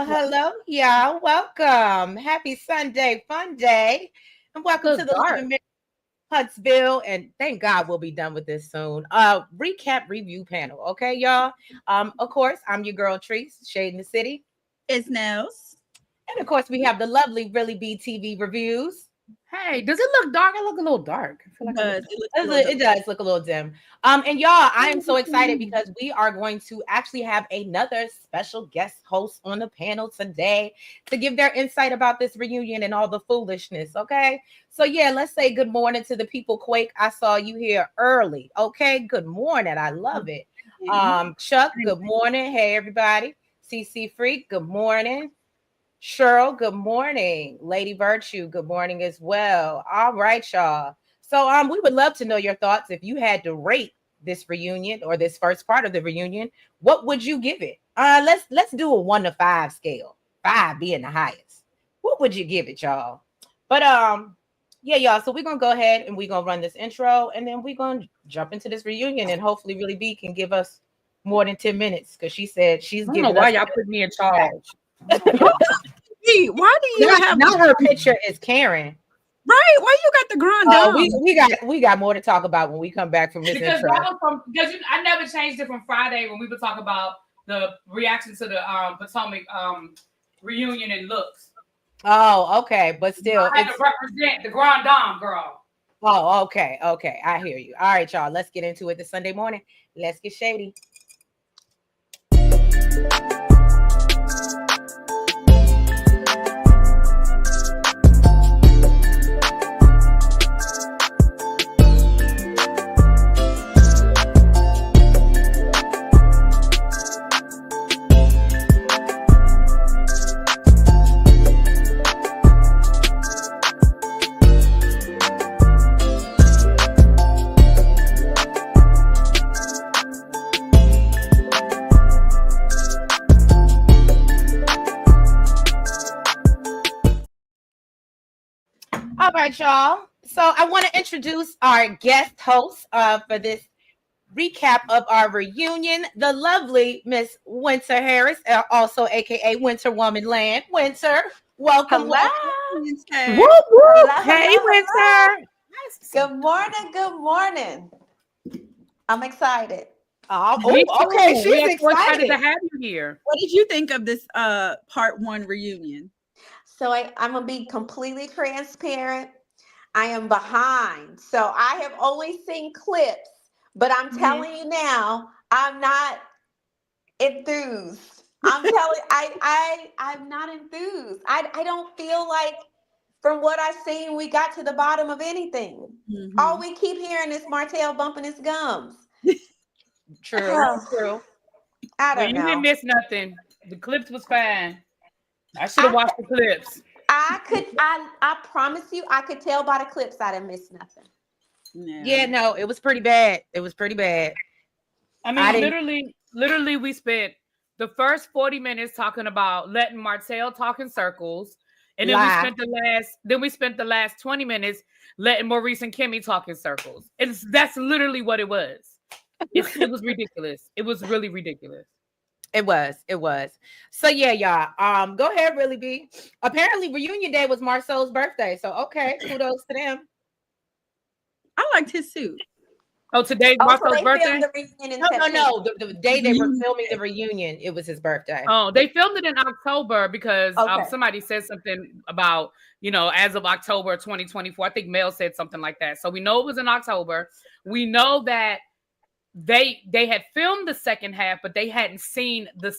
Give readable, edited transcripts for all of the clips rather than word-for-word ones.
Well, hello, y'all. Welcome. Happy Sunday, fun day. And welcome to Look the dark. Living Minute Huntsville. And thank God we'll be done with this soon. Recap review panel. Okay, y'all. Of course, I'm your girl Treese, Shade in the City. It's Nels. And of course, we have the lovely Really B TV reviews. Hey, does it look dark? I look a little dark. I feel like It does look a little dim. And y'all, I am so excited because we are going to actually have another special guest host on the panel today to give their insight about this reunion and all the foolishness. Okay. So yeah, let's say good morning to the people. Quake, I saw you here early. Okay, good morning. I love it. Chuck, good morning. Hey everybody. CC Freak, good morning. Cheryl, good morning. Lady Virtue, good morning as well. All right, y'all. So we would love to know your thoughts. If you had to rate this reunion or this first part of the reunion, what would you give it? Let's do a 1 to 5 scale. 5 being the highest. What would you give it, y'all? But yeah, y'all. So we're gonna go ahead and we're gonna run this intro and then we're gonna jump into this reunion and hopefully Really B can give us more than 10 minutes because she said she's I don't know why y'all put me in charge. Hey, why do you have not her picture is Karen? Right? Why you got the grand dame? We got more to talk about when we come back from this intro. I never changed it from Friday when we would talk about the reaction to the Potomac reunion and looks. Oh, okay, but still, I had to represent the grand dame girl. Oh, okay, I hear you. All right, y'all, let's get into it this Sunday morning. Let's get shady. All right, y'all. So I want to introduce our guest host for this recap of our reunion, the lovely Miss Winter Harris, also aka Winter Woman Land. Winter, welcome. Hello. Whoop, whoop. Hey, Winter. Good morning. Good morning. I'm excited. Okay. She's excited to have you here. What did you think of this part 1 reunion? So I'm going to be completely transparent. I am behind. So I have only seen clips, but I'm telling you now, I'm not enthused. I'm telling I'm not enthused. I don't feel like from what I've seen, we got to the bottom of anything. All we keep hearing is Martell bumping his gums. True. I don't know. You didn't miss nothing. The clips was fine. I should have watched the clips. I promise you, I could tell by the clips I didn't miss nothing. Yeah, no, it was pretty bad. I mean, literally, we spent the first 40 minutes talking about letting Martell talk in circles, and then we spent the last 20 minutes letting Maurice and Kimmy talk in circles. That's literally what it was. It was ridiculous. It was really ridiculous. It was. So yeah, y'all. Go ahead, Really B. Apparently, reunion day was Marcel's birthday. So okay, kudos to them. I liked his suit. Oh, today's Marcel's birthday? No. The day they were filming the reunion, it was his birthday. Oh, they filmed it in October because somebody said something about, as of October 2024. I think Mel said something like that. So we know it was in October. We know that they had filmed the second half, but they hadn't seen the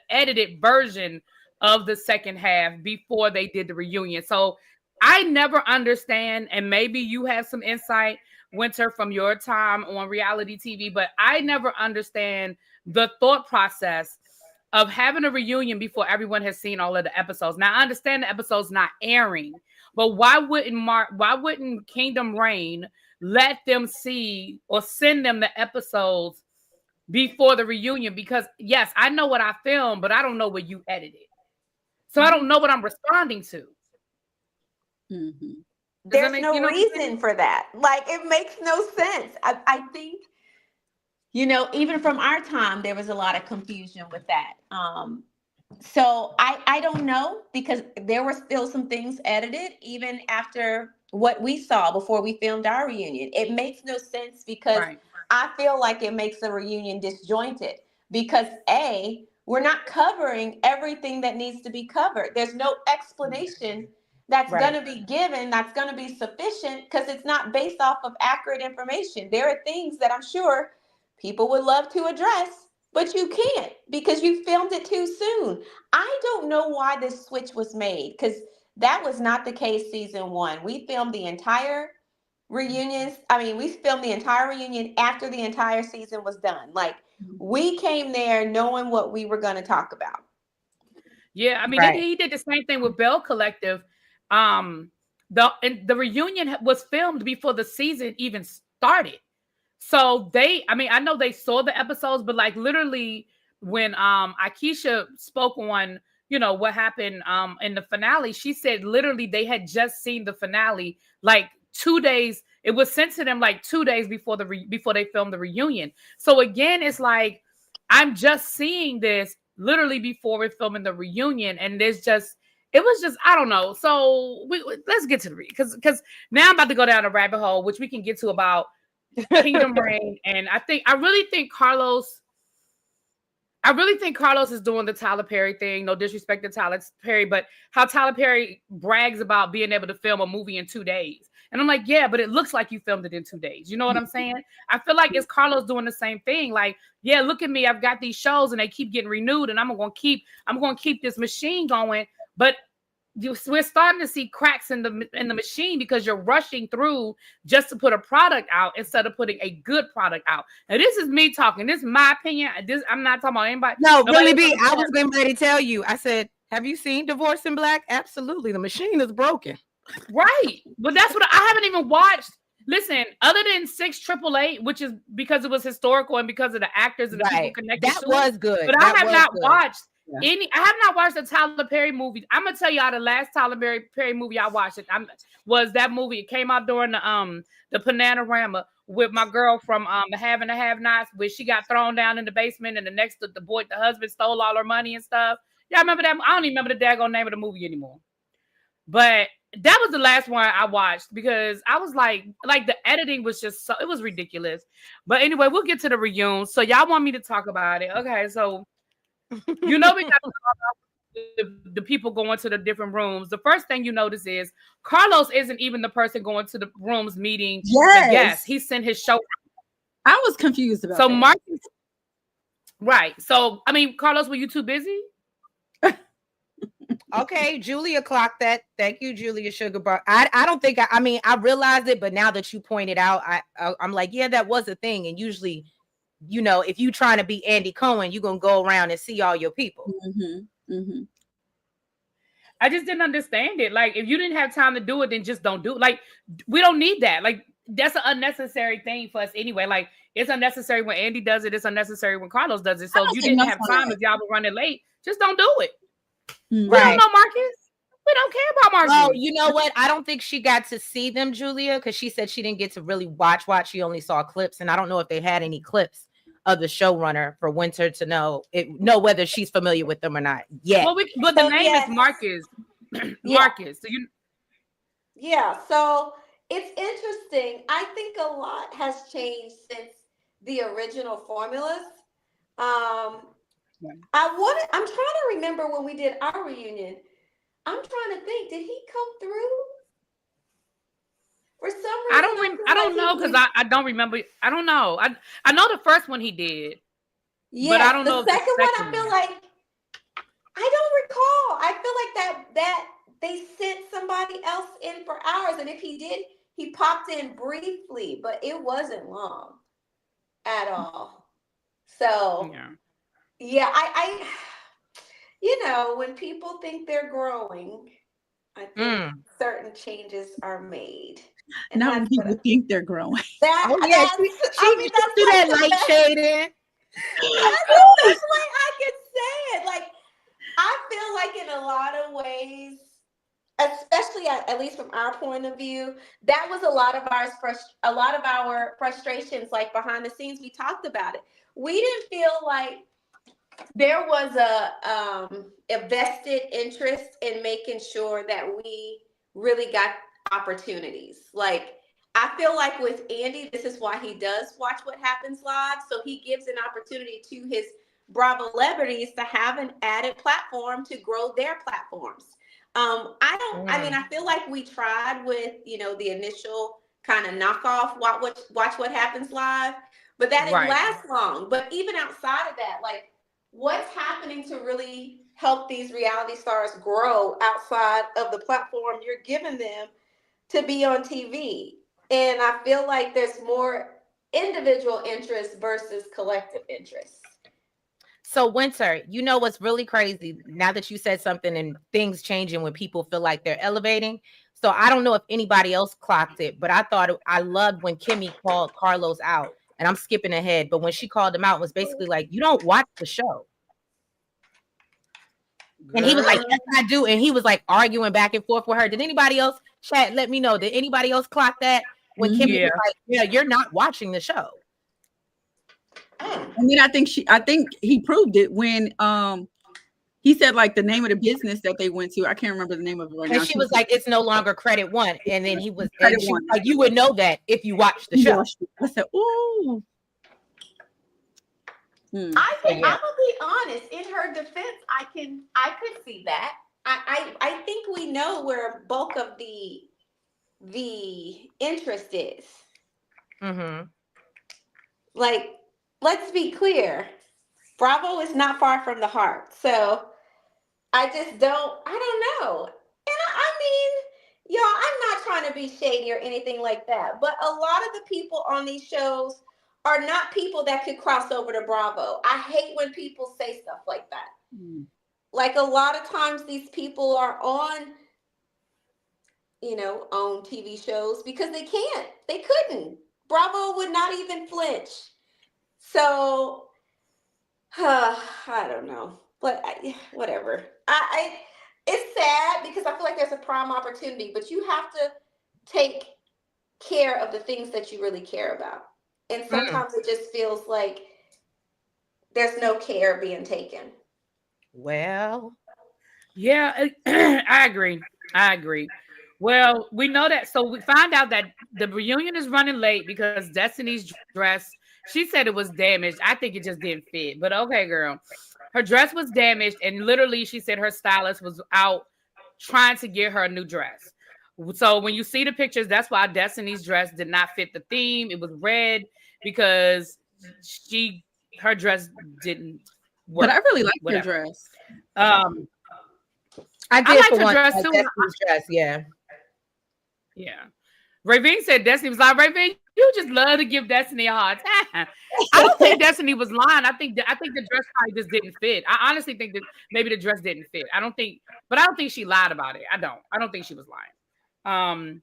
edited version of the second half before they did the reunion. So I never understand, and maybe you have some insight, Winter, from your time on reality TV, but I never understand the thought process of having a reunion before everyone has seen all of the episodes. Now I understand the episode's not airing, but why wouldn't Kingdom Reign let them see or send them the episodes before the reunion? Because yes, I know what I filmed, but I don't know what you edited. So I don't know what I'm responding to. There's no reason for that. Like, it makes no sense. I think, even from our time, there was a lot of confusion with that. So I don't know, because there were still some things edited even after what we saw before we filmed our reunion. It makes no sense because I feel like it makes the reunion disjointed because we're not covering everything that needs to be covered. There's no explanation that's going to be given that's going to be sufficient because it's not based off of accurate information. There are things that I'm sure people would love to address, but you can't because you filmed it too soon. I don't know why this switch was made because that was not the case season 1. We filmed the entire reunions. I mean, we filmed the entire reunion after the entire season was done. Like, we came there knowing what we were going to talk about. Yeah, I mean, he did the same thing with Bell Collective. The reunion was filmed before the season even started. So I know they saw the episodes, but like literally when Akeisha spoke on, what happened in the finale, she said literally they had just seen the finale like 2 days. It was sent to them like 2 days before before they filmed the reunion. So again, it's like I'm just seeing this literally before we're filming the reunion, and it was just I don't know. So let's get to the because now I'm about to go down a rabbit hole, which we can get to about Kingdom Reign, and I really think Carlos is doing the Tyler Perry thing. No disrespect to Tyler Perry, but how Tyler Perry brags about being able to film a movie in 2 days. And I'm like, yeah, but it looks like you filmed it in 2 days. You know what I'm saying? I feel like it's Carlos doing the same thing. Like, yeah, look at me. I've got these shows and they keep getting renewed, and I'm going to keep this machine going. But we're starting to see cracks in the machine because you're rushing through just to put a product out instead of putting a good product out. Now, this is me talking. This is my opinion. I'm not talking about anybody. No, really, B. I was getting ready to tell you. I said, have you seen Divorce in Black? Absolutely. The machine is broken. Right. But that's what I haven't even watched. Listen, other than 688, which is because it was historical and because of the actors and the people connected that was good. But I have not watched I have not watched the Tyler Perry movie. I'm gonna tell y'all the last Tyler Perry movie I watched was that movie. It came out during the Panorama with my girl from the Have and the Have Nots, where she got thrown down in the basement and the husband stole all her money and stuff. Y'all remember that? I don't even remember the daggone name of the movie anymore. But that was the last one I watched because I was like the editing was just it was ridiculous. But anyway, we'll get to the reunion. So y'all want me to talk about it. Okay, so we got to talk about the people going to the different rooms. The first thing you notice is Carlos isn't even the person going to the rooms meeting the guests. He sent his show. I was confused about so that. Marcus, right. So I mean, Carlos, were you too busy? Okay, Julia clocked that. Thank you, Julia Sugarbar. I don't think I realized it, but now that you pointed out, I'm like, yeah, that was a thing. And usually, if you trying to be Andy Cohen, you're gonna go around and see all your people. Mm-hmm. Mm-hmm. I just didn't understand it. Like, if you didn't have time to do it, then just don't do it. Like, we don't need that. Like, that's an unnecessary thing for us anyway. Like, it's unnecessary when Andy does it. It's unnecessary when Carlos does it. So if you didn't have time, if y'all were running late, just don't do it. Mm-hmm. We don't know Marcus. We don't care about Marcus. Oh, you know what? I don't think she got to see them, Julia, because she said she didn't get to really watch. She only saw clips, and I don't know if they had any clips of the showrunner for Winter to know whether she's familiar with them or not. Yeah. Well, but the name is Marcus. Marcus. So so it's interesting. I think a lot has changed since the original formulas. I'm trying to remember when we did our reunion. I'm trying to think, did he come through? For some reason, I don't know because I don't remember. I don't know. I know the first one he did. Yeah, but I don't know. The second one, I feel like I don't recall. I feel like that they sent somebody else in for hours, and if he did, he popped in briefly, but it wasn't long at all. So yeah, I when people think they're growing, I think certain changes are made. And not when people think they're growing. She do that light shading. That's the best way I can say it. Like, I feel like in a lot of ways, especially at least from our point of view, that was a lot of our frustrations. Like behind the scenes, we talked about it. We didn't feel like there was a vested interest in making sure that we really got opportunities. Like, I feel like with Andy, this is why he does Watch What Happens Live. So he gives an opportunity to his Bravo celebrities to have an added platform to grow their platforms. I mean, I feel like we tried with, the initial kind of knockoff Watch What Happens Live, but that didn't last long. But even outside of that, like, what's happening to really help these reality stars grow outside of the platform you're giving them to be on TV? And I feel like there's more individual interest versus collective interest. So, Winter, what's really crazy now that you said something and things changing when people feel like they're elevating. So I don't know if anybody else clocked it, but I loved when Kimmy called Carlos out, and I'm skipping ahead. But when she called him out, it was basically like, you don't watch the show. And he was like, yes, I do. And he was like arguing back and forth with her. Did anybody else, chat, let me know. Did anybody else clock that? When Kimmy was like, yeah, you're not watching the show. And then I think he proved it when he said like the name of the business that they went to. I can't remember the name of it right now. And she was like, it's no longer Credit One. And then he was like, you would know that if you watched the show. I said, ooh. I think I'm gonna be honest. In her defense, I could see that. I think we know where bulk of the interest is. Mm-hmm. Like, let's be clear. Bravo is not far from the heart. So I don't know. And I mean, y'all, I'm not trying to be shady or anything like that, but a lot of the people on these shows are not people that could cross over to Bravo. I hate when people say stuff like that. Like, a lot of times these people are on, on TV shows because they couldn't. Bravo would not even flinch. So, I don't know, but whatever. It's sad because I feel like there's a prime opportunity, but you have to take care of the things that you really care about. And sometimes it just feels like there's no care being taken. Well, yeah, I agree. Well, we know that. So we find out that the reunion is running late because Destiny's dress, she said it was damaged. I think it just didn't fit. But okay, girl. Her dress was damaged. And literally, she said her stylist was out trying to get her a new dress. So when you see the pictures, that's why Destiny's dress did not fit the theme. It was red because her dress didn't work. But I really liked her dress. I liked her dress too. Destiny's dress, yeah. Yeah. Ravine said Destiny was like, Ravine, you just love to give Destiny a hard time. I don't think Destiny was lying. I think the dress probably just didn't fit. I honestly think that maybe the dress didn't fit. I don't think she lied about it. I don't think she was lying.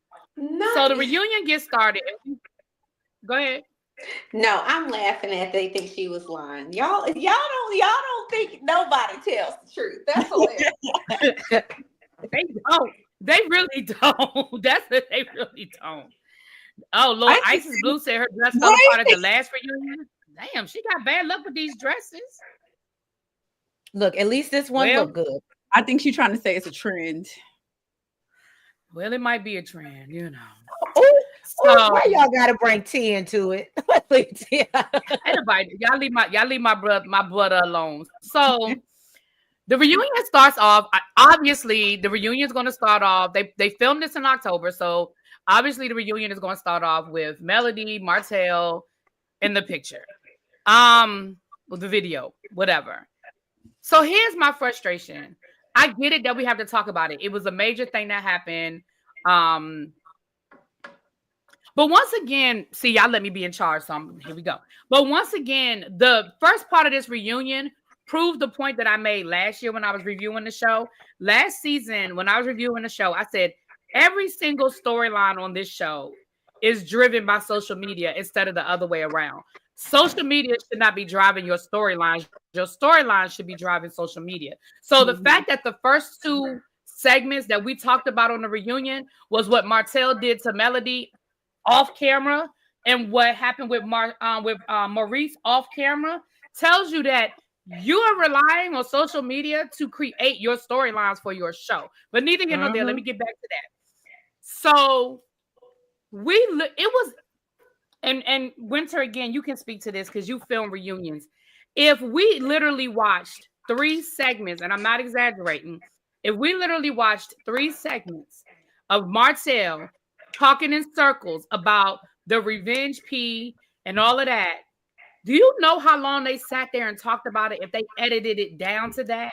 So the reunion gets started. Go ahead. No, I'm laughing at they think she was lying. Y'all don't think nobody tells the truth. That's hilarious. They don't. They really don't. That's what they really don't. Oh Lord, Isis Blue said her dress fell apart at the last reunion. Damn, she got bad luck with these dresses. Look, at least this one looked good. I think she's trying to say it's a trend. Well, it might be a trend, Why y'all gotta bring tea into it? Anybody, y'all leave my brother alone. So the reunion starts off. Obviously, the reunion is going to start off. They filmed this in October, so obviously the reunion is going to start off with Melody, Martell in the picture, with the video, whatever. So here's my frustration. I get it that we have to talk about it. It was a major thing that happened. But once again, see, y'all let me be in charge. So here we go. But once again, the first part of this reunion proved the point that I made last year when I was reviewing the show. Last season, when I was reviewing the show, I said every single storyline on this show is driven by social media instead of the other way around. Social media should not be driving your storylines. Your storylines should be driving social media. So the fact that the first two segments that we talked about on the reunion was what Martell did to Melody off camera and what happened with Maurice off camera tells you that you are relying on social media to create your storylines for your show. But neither here nor there. Let me get back to that. So it was, and Winter, again, you can speak to this because you film reunions. If we literally watched 3 segments, and I'm not exaggerating, if we literally watched 3 segments of Martell talking in circles about the revenge P and all of that, do you know how long they sat there and talked about it if they edited it down to that?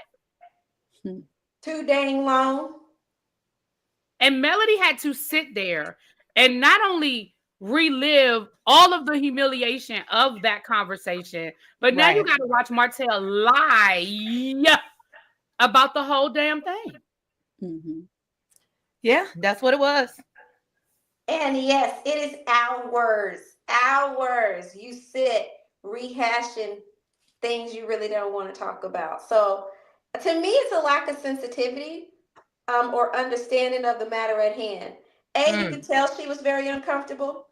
Too dang long. And Melody had to sit there and not only relive all of the humiliation of that conversation, but now you got to watch Martell lie about the whole damn thing. Mm-hmm. Yeah, that's what it was. And yes, it is hours. You sit rehashing things you really don't want to talk about. So to me, it's a lack of sensitivity or understanding of the matter at hand. You can tell she was very uncomfortable.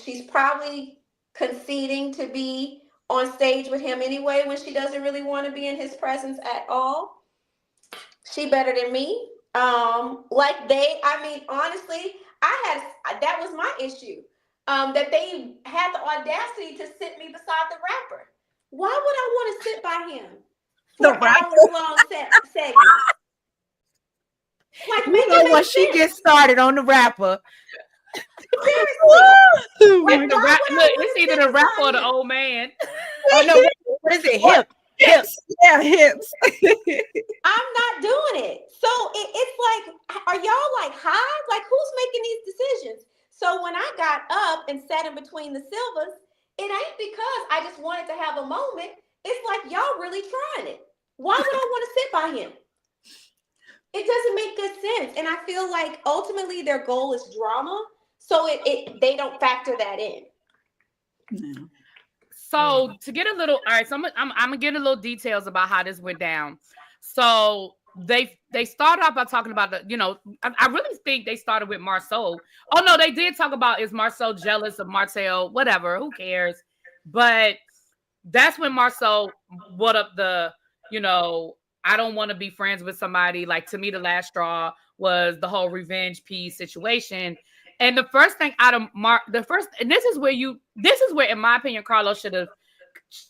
She's probably conceding to be on stage with him anyway when she doesn't really want to be in his presence at all. She better than me. Honestly, that was my issue. That they had the audacity to sit me beside the rapper. Why would I want to sit by him for hours-long segments? Like, when she gets started on the rapper. Seriously. It's either the rapper or the old man. Oh no, what is it? Hips. Yeah, hips. I'm not doing it. So it's like, are y'all like high? Like, who's making these decisions? So when I got up and sat in between the Silvers, it ain't because I just wanted to have a moment. It's like, y'all really trying it. Why would I want to sit by him? It doesn't make good sense. And I feel like ultimately their goal is drama. So they don't factor that in. No. So to get a little, all right, so I'm gonna get a little details about how this went down. So they started off by talking about I really think they started with Marceau. Oh no, they did talk about, is Marceau jealous of Martell? Whatever, who cares? But that's when Marceau brought up the, I don't want to be friends with somebody. Like, to me, the last straw was the whole revenge piece situation. And the first thing out of and this is where, in my opinion, Carlos should have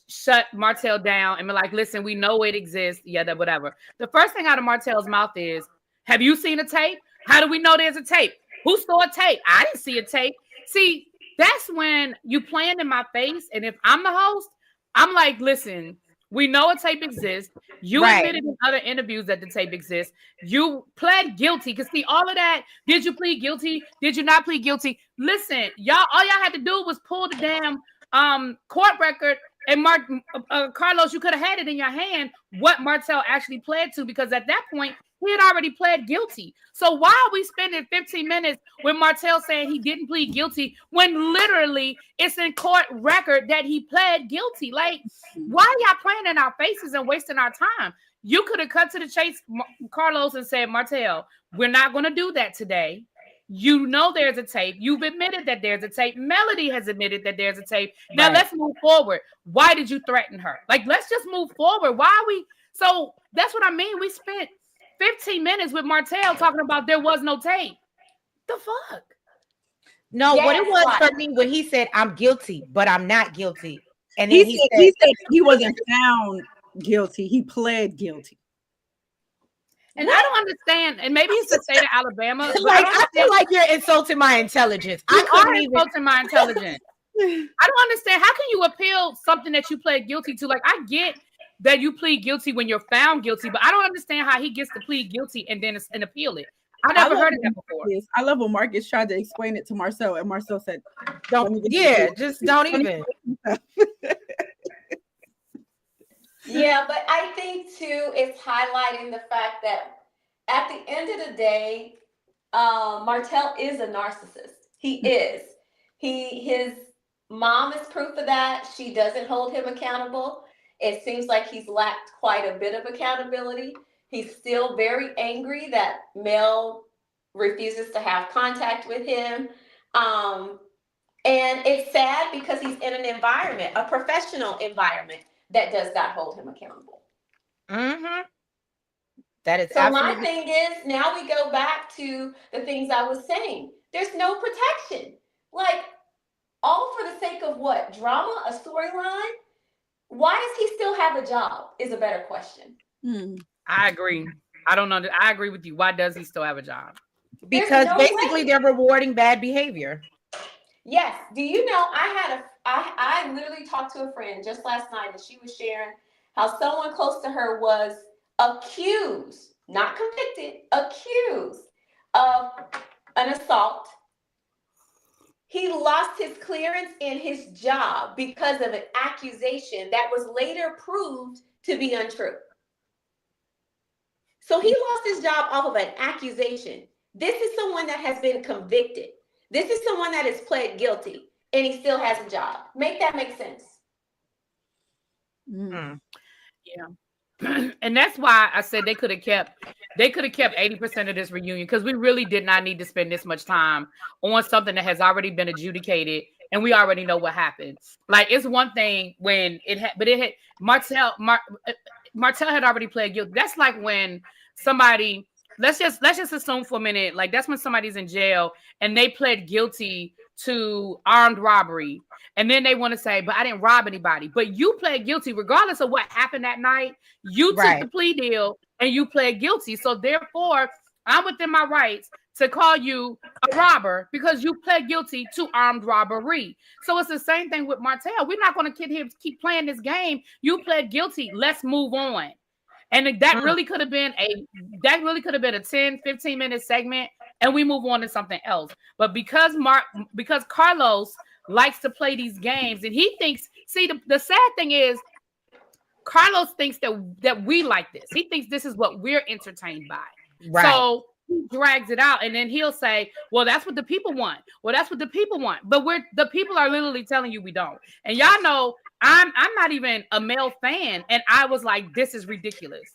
shut Martell down and be like, listen, we know it exists. Yeah, that whatever. The first thing out of Martell's mouth is, have you seen a tape? How do we know there's a tape? Who saw a tape? I didn't see a tape. See, that's when you playing in my face. And if I'm the host, I'm like, listen, we know a tape exists. You admitted in other interviews that the tape exists. You pled guilty. Because see, all of that, did you plead guilty? Did you not plead guilty? Listen, all y'all had to do was pull the damn court record. And Carlos, you could have had it in your hand what Martell actually pled to, because at that point, he had already pled guilty. So why are we spending 15 minutes with Martell saying he didn't plead guilty when literally it's in court record that he pled guilty? Like, why are y'all playing in our faces and wasting our time? You could have cut to the chase, Carlos, and said, Martell, we're not going to do that today. You know there's a tape. You've admitted that there's a tape. Melody has admitted that there's a tape. Now let's move forward. Why did you threaten her? Like, let's just move forward. Why are we? So that's what I mean. We spent 15 minutes with Martell talking about there was no tape. The fuck? No, what it was for me when he said, I'm guilty, but I'm not guilty. And then he said he wasn't found guilty. He pled guilty. And I don't understand. And maybe it's the state of Alabama. Like, I feel like you're insulting my intelligence. You are insulting my intelligence. I don't understand. How can you appeal something that you pled guilty to? Like, I get that you plead guilty when you're found guilty, but I don't understand how he gets to plead guilty and then appeal it. I never heard of that before. I love when Marcus tried to explain it to Marcel, and Marcel said, don't even. Yeah, but I think too, it's highlighting the fact that at the end of the day, Martell is a narcissist. He is. His mom is proof of that. She doesn't hold him accountable. It seems like he's lacked quite a bit of accountability. He's still very angry that Mel refuses to have contact with him. And it's sad because he's in an environment, a professional environment, that does not hold him accountable. Mm-hmm. That is so absolutely. My thing is, now we go back to the things I was saying. There's no protection. Like, all for the sake of what? Drama, a storyline? Why does he still have a job is a better question. I agree. I don't know. I agree with you. Why does he still have a job? Because basically they're rewarding bad behavior. Yes. Do you know, I literally talked to a friend just last night, and she was sharing how someone close to her was accused, not convicted, accused of an assault. He lost his clearance in his job because of an accusation that was later proved to be untrue. So he lost his job off of an accusation. This is someone that has been convicted. This is someone that has pled guilty, and he still has a job. Make that make sense? Yeah. And that's why I said they could have kept 80% of this reunion, because we really did not need to spend this much time on something that has already been adjudicated and we already know what happened. Like, it's one thing when Martell had already pled guilty. That's like when somebody, let's just assume for a minute, like that's when somebody's in jail and they pled guilty to armed robbery. And then they want to say, but I didn't rob anybody. But you pled guilty regardless of what happened that night. You took the plea deal and you pled guilty. So therefore, I'm within my rights to call you a robber because you pled guilty to armed robbery. So it's the same thing with Martell. We're not going to keep playing this game. You pled guilty. Let's move on. And that really could have been a 10, 15-minute segment, and we move on to something else. But because Carlos likes to play these games, and he thinks, the sad thing is, Carlos thinks that we like this. He thinks this is what we're entertained by. Right. So he drags it out, and then he'll say, well, that's what the people want. Well, that's what the people want. But the people are literally telling you we don't. And y'all know, I'm not even a male fan, and I was like, this is ridiculous.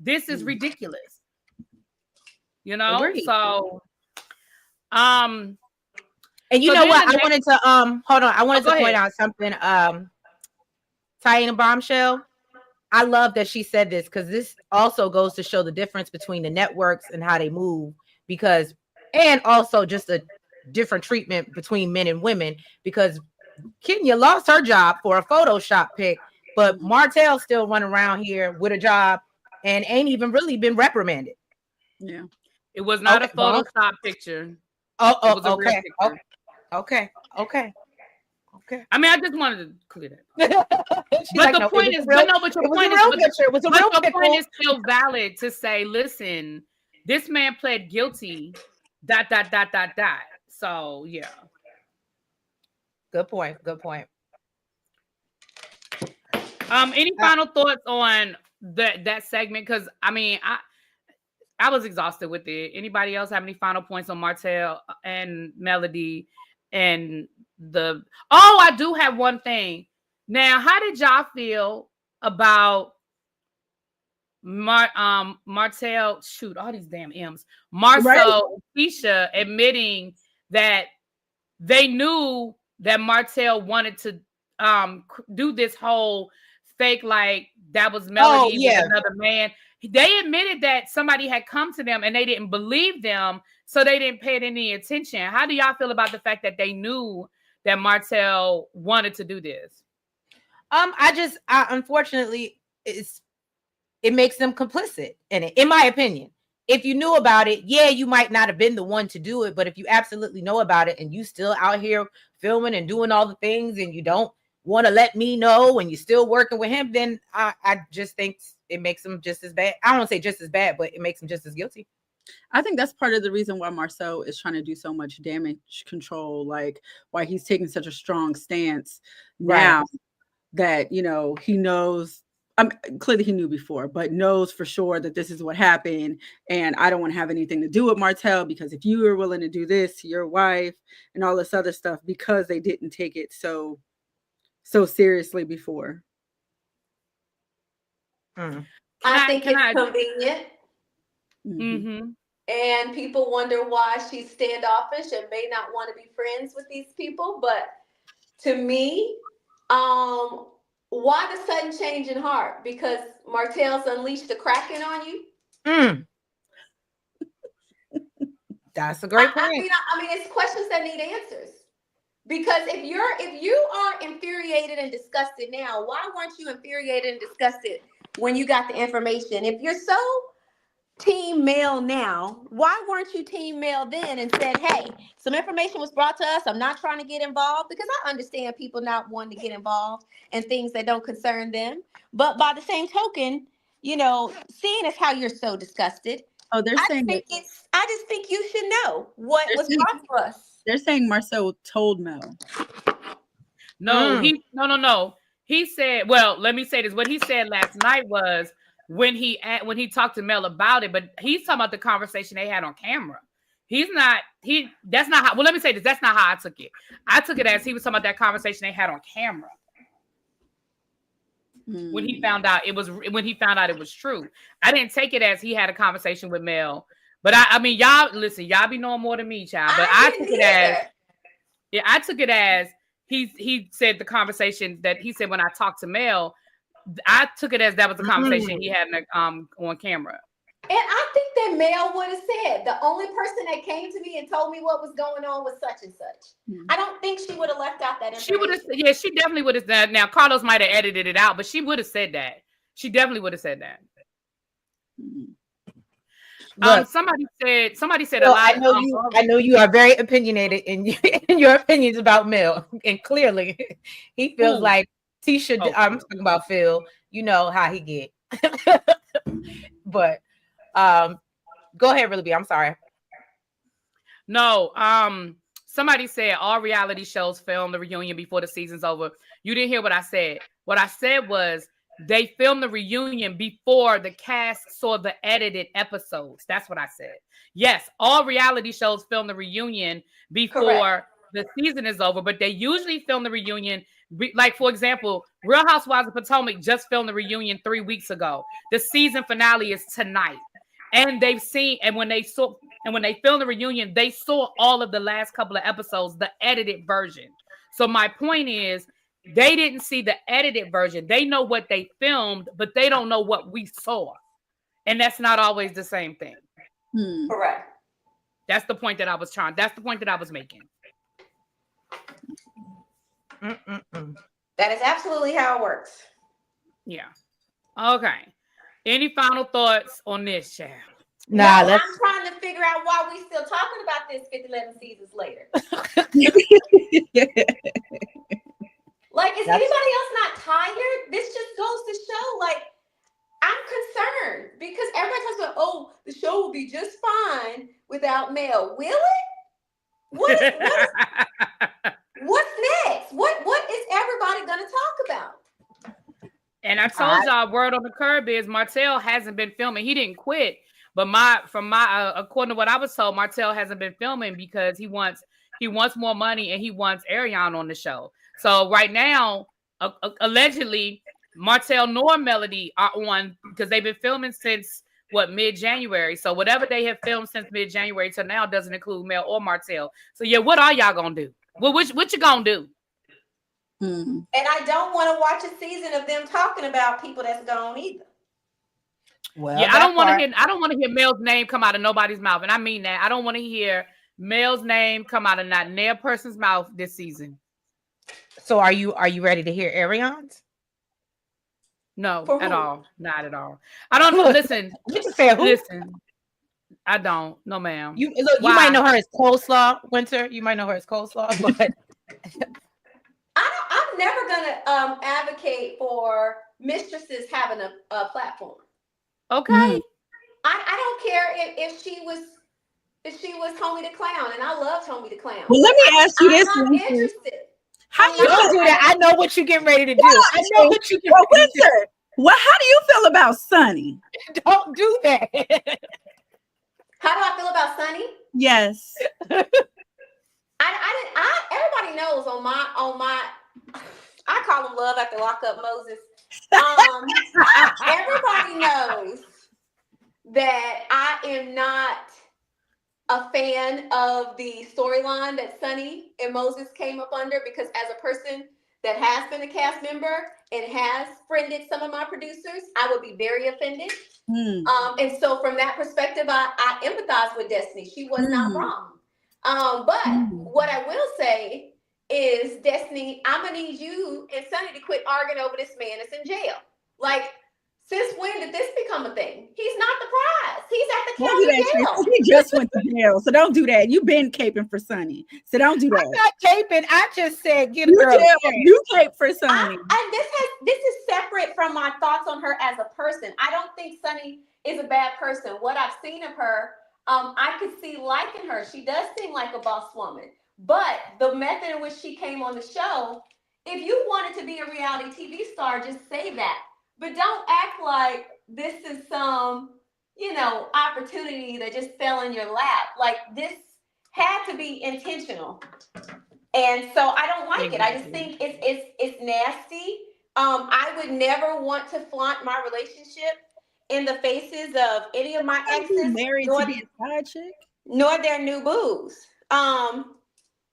This is ridiculous. You know? Agreed. So and you know what? I wanted to hold on. I wanted to point out something. Tiana Bombshell. I love that she said this, because this also goes to show the difference between the networks and how they move, and also just a different treatment between men and women, because Kenya lost her job for a Photoshop pic, but Martell's still running around here with a job and ain't even really been reprimanded. Yeah. It was not a Photoshop picture. Okay. I mean, I just wanted to clear that. But the point is, the point is still valid to say, listen, this man pled guilty, ... So yeah. Good point. Any final thoughts on that segment? Because I mean, I was exhausted with it. Anybody else have any final points on Martell and Melody and I do have one thing. Now, how did y'all feel about Martell? Shoot, all these damn M's. Marcel and Keisha admitting that they knew that Martell wanted to do this whole fake, like that was Melody with another man. They admitted that somebody had come to them and they didn't believe them, so they didn't pay it any attention. How do y'all feel about the fact that they knew that Martell wanted to do this? Unfortunately, it makes them complicit in it, in my opinion. If you knew about it, you might not have been the one to do it, but if you absolutely know about it and you still out here filming and doing all the things and you don't want to let me know and you're still working with him, then I just think it makes them just as bad. I don't want to say just as bad, but it makes them just as guilty. I think that's part of the reason why Marcel is trying to do so much damage control, like why he's taking such a strong stance now that, he knows. Clearly he knew before, but knows for sure that this is what happened. And I don't want to have anything to do with Martell, because if you were willing to do this to your wife and all this other stuff, because they didn't take it so seriously before. I think it's convenient. Mm-hmm. And people wonder why she's standoffish and may not want to be friends with these people. But to me, Why the sudden change in heart? Because Martell's unleashed the Kraken on you? That's a great point. I mean, it's questions that need answers. Because if you are infuriated and disgusted now, why weren't you infuriated and disgusted when you got the information? If you're so team Mel now, why weren't you team Mel then and said, hey, some information was brought to us. I'm not trying to get involved, because I understand people not wanting to get involved in things that don't concern them. But by the same token, you know, seeing as how you're so disgusted, I just think you should know what was brought to us. They're saying Marcel told Mel. No, no. He said, well, let me say this. What he said last night was when he talked to Mel about it, but he's talking about the conversation they had on camera. That's not how, well, let me say this. That's not how I took it. I took it as he was talking about that conversation they had on camera. When he found out it was true. I didn't take it as he had a conversation with Mel. But I mean, y'all listen, y'all be knowing more than me, child. But I took it as he said the conversation that he said when I talked to Mel. I took it as that was the conversation he had on camera. And I think that Mel would have said, the only person that came to me and told me what was going on was such and such. I don't think she would have left out that information. She definitely would have said. Now Carlos might have edited it out, but she would have said that. She definitely would have said that. Somebody said well, I know you are very opinionated in your opinions about Mel, and clearly he feels like Tisha. I'm talking about Phil. You know how he get. But go ahead, Really B. I'm sorry. No, somebody said all reality shows film the reunion before the season's over. You didn't hear what I said. What I said was they filmed the reunion before the cast saw the edited episodes. That's what I said. Yes, all reality shows film the reunion before the season is over, but they usually film the reunion. Like, for example, Real Housewives of Potomac just filmed the reunion 3 weeks ago. The season finale is tonight. And when they filmed the reunion, they saw all of the last couple of episodes, the edited version. So my point is, they didn't see the edited version. They know what they filmed, but they don't know what we saw. And that's not always the same thing. Correct. That's the point that I was making. That is absolutely how it works. Yeah. Okay. Any final thoughts on this, child? I'm trying to figure out why we still talking about this 11 seasons later. Like, is anybody else not tired? This just goes to show, like, I'm concerned because everybody talks about, oh, the show will be just fine without Mel. Will it? What's next? What is everybody gonna talk about? And I told y'all, word on the curb is Martell hasn't been filming. He didn't quit, but according to what I was told, Martell hasn't been filming because he wants more money and he wants Ariane on the show. So right now, allegedly, Martell nor Melody are on because they've been filming since mid-January. So whatever they have filmed since mid-January to now doesn't include Mel or Martell. So yeah, what are y'all gonna do? What you gonna do? And I don't want to watch a season of them talking about people that's gone either. Well, yeah, I don't want to hear Mel's name come out of nobody's mouth, and I mean that. I don't want to hear Mel's name come out of not a person's mouth this season. So are you ready to hear Ariane's? No, at all. Not at all. I don't know. Listen. Listen. I don't. No, ma'am. You might know her as Coleslaw, Winter. You might know her as Coleslaw, but I'm never gonna advocate for mistresses having a platform. Okay. I don't care if she was Homie the Clown, and I loved Homie the Clown. Well, let me ask you this. I'm not interested. How you do that? I know what you're getting ready to do. I know what you can do. Well, how do you feel about Sunny? Don't do that. How do I feel about Sunny? Yes. Everybody knows on my I call him Love After Lockup Moses. Everybody knows that I am not a fan of the storyline that Sunny and Moses came up under, because as a person that has been a cast member and has friended some of my producers, I would be very offended. And so from that perspective, I empathize with Destiny. She was not wrong. But what I will say is, Destiny, I'm gonna need you and Sonny to quit arguing over this man that's in jail. Like, since when did this become a thing? He's not the prize. He's at the county jail. He just went to jail, so don't do that. You've been caping for Sonny, so don't do that. I'm not caping. I just said get a girl. You cape for Sonny. And this is separate from my thoughts on her as a person. I don't think Sonny is a bad person. What I've seen of her, I could see liking her. She does seem like a boss woman. But the method in which she came on the show, if you wanted to be a reality TV star, just say that. But don't act like this is some, opportunity that just fell in your lap. Like, this had to be intentional. And so I don't like it. I just think it's nasty. I would never want to flaunt my relationship in the faces of any of my exes, married to be a side chick, nor their new boos. And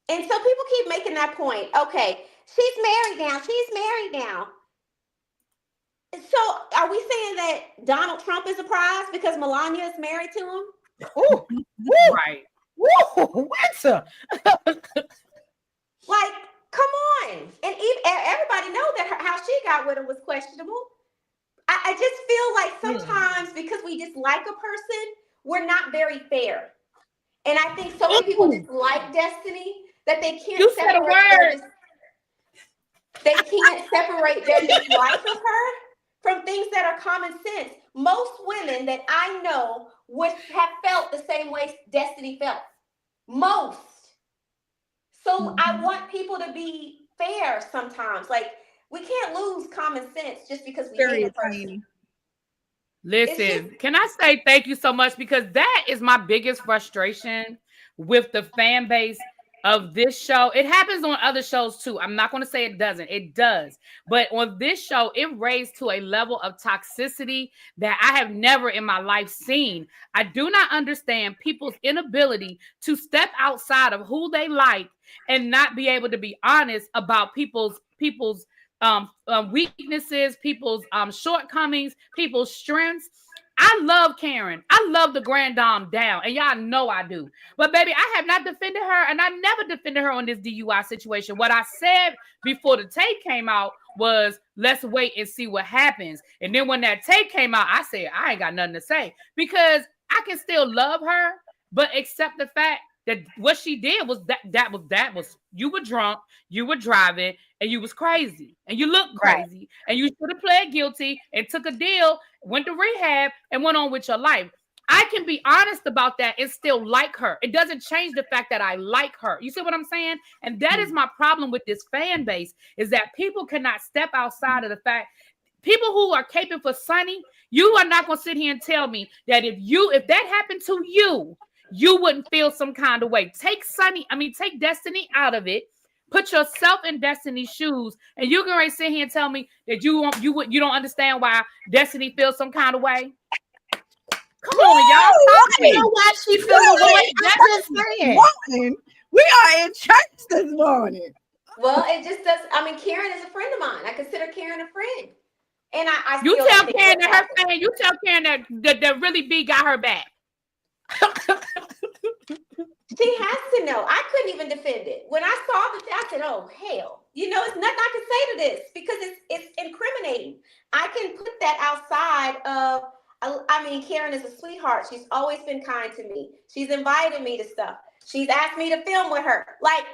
so people keep making that point. Okay, she's married now. She's married now. So are we saying that Donald Trump is a prize because Melania is married to him? Ooh, right. Woo, what? Like, come on. And everybody knows that how she got with him was questionable. I just feel like sometimes because we dislike a person, we're not very fair. And I think so many people dislike Destiny that they can't separate their dislike of her from things that are common sense. Most women that I know would have felt the same way Destiny felt. Most. So I want people to be fair sometimes. Like, we can't lose common sense just because we hate a person. Listen, can I say thank you so much? Because that is my biggest frustration with the fan base of this show. It happens on other shows too. I'm not going to say it doesn't. It does. But on this show, it raised to a level of toxicity that I have never in my life seen. I do not understand people's inability to step outside of who they like and not be able to be honest about people's weaknesses, people's shortcomings, people's strengths. I love Karen. I love the Grand Dame down, and y'all know I do. But baby, I have not defended her, and I never defended her on this DUI situation. What I said before the tape came out was, let's wait and see what happens. And then when that tape came out, I said, I ain't got nothing to say, because I can still love her, but accept the fact that what she did was that was you were drunk, you were driving, and you was crazy, and you looked crazy, and you should have pled guilty and took a deal, went to rehab, and went on with your life. I can be honest about that and still like her. It doesn't change the fact that I like her. You see what I'm saying? And that is my problem with this fan base, is that people cannot step outside of the fact. People who are caping for Sonny, you are not going to sit here and tell me that if that happened to you, you wouldn't feel some kind of way. Take Destiny out of it. Put yourself in Destiny's shoes, and you can sit here and tell me that you don't understand why Destiny feels some kind of way. Come on, y'all. You know why she feels the way. I'm just saying. We are in church this morning. Well, it just does. I mean, Karen is a friend of mine. I consider Karen a friend. And I you tell Karen that her fan. You tell Karen that really B got her back. She has to know. I couldn't even defend it. When I saw the, I said, oh, hell. There's nothing I can say to this because it's incriminating. I can put that outside of, Karen is a sweetheart. She's always been kind to me. She's invited me to stuff. She's asked me to film with her. Like,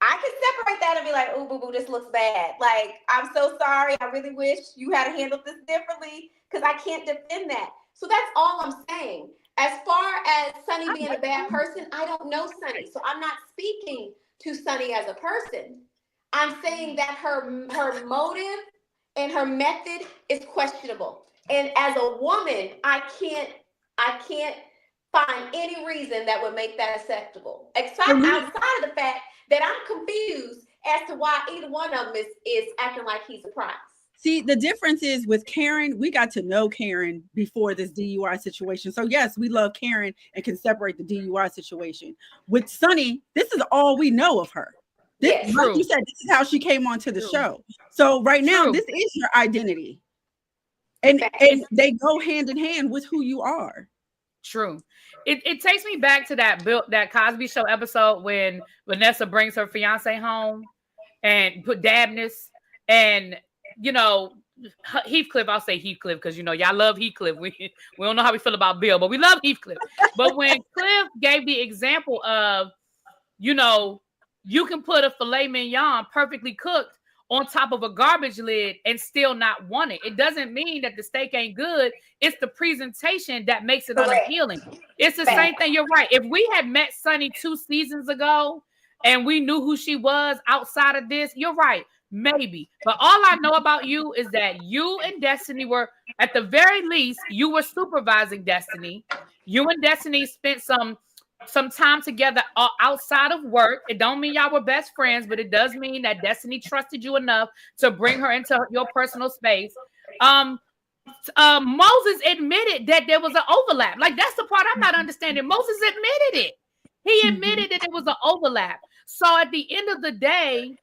I can separate that and be like, oh, boo-boo, this looks bad. Like, I'm so sorry. I really wish you had handled this differently, because I can't defend that. So that's all I'm saying. As far as Sonny being a bad person, I don't know Sonny. So I'm not speaking to Sonny as a person. I'm saying that her motive and her method is questionable. And as a woman, I can't find any reason that would make that acceptable. Outside of the fact that I'm confused as to why either one of them is acting like he's a prize. See, the difference is with Karen, we got to know Karen before this DUI situation. So yes, we love Karen and can separate the DUI situation. With Sonny, this is all we know of her. This, like you said, this is how she came onto the show. So right now, this is your identity. And they go hand in hand with who you are. True. It takes me back to that Cosby Show episode when Vanessa brings her fiance home and put Dabness and, you know, Heathcliff. I'll say Heathcliff because, you know, y'all love Heathcliff. We don't know how we feel about Bill, but we love Heathcliff. But when Cliff gave the example of, you know, you can put a filet mignon perfectly cooked on top of a garbage lid and still not want it. It doesn't mean that the steak ain't good. It's the presentation that makes it unappealing. It's the same thing. You're right. If we had met Sunny 2 seasons ago and we knew who she was outside of this, you're right. Maybe. But all I know about you is that you and Destiny were, at the very least, you were supervising Destiny. You and Destiny spent some time together outside of work. It don't mean y'all were best friends, but it does mean that Destiny trusted you enough to bring her into your personal space. Moses admitted that there was an overlap. Like, that's the part I'm not understanding. Moses admitted it. He admitted that it was an overlap. So at the end of the day,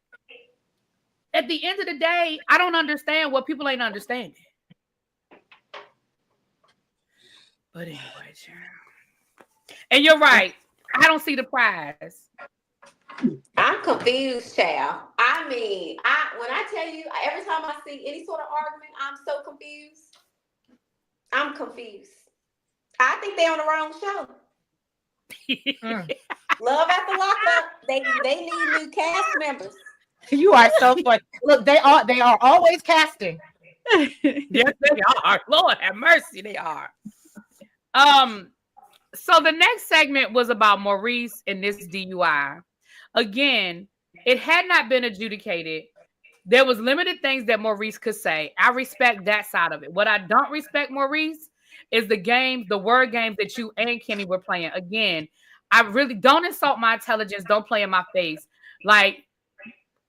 I don't understand what people ain't understanding. But anyway, and you're right. I don't see the prize. I'm confused, child. I mean, when I tell you, every time I see any sort of argument, I'm so confused. I'm confused. I think they're on the wrong show. Love after lockup. They need new cast members. You are so funny. Look, they are always casting. Yes, they are. Lord have mercy, they are. So the next segment was about Maurice and this DUI. Again, it had not been adjudicated. There was limited things that Maurice could say. I respect that side of it. What I don't respect, Maurice, is the word games that you and Kimmy were playing. Again, I really don't insult my intelligence. Don't play in my face. Like,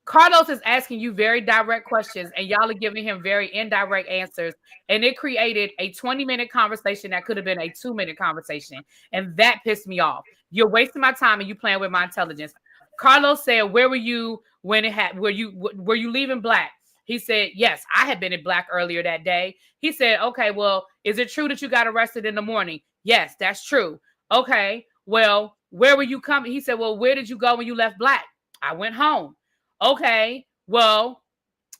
Carlos is asking you very direct questions and y'all are giving him very indirect answers. And it created a 20-minute conversation that could have been a 2-minute conversation. And that pissed me off. You're wasting my time and you playing with my intelligence. Carlos said, where were you when it had, were you leaving Black? He said, yes, I had been in Black earlier that day. He said, okay, well, is it true that you got arrested in the morning? Yes, that's true. Okay, well, where were you coming? He said, well, where did you go when you left Black? I went home. Okay, well,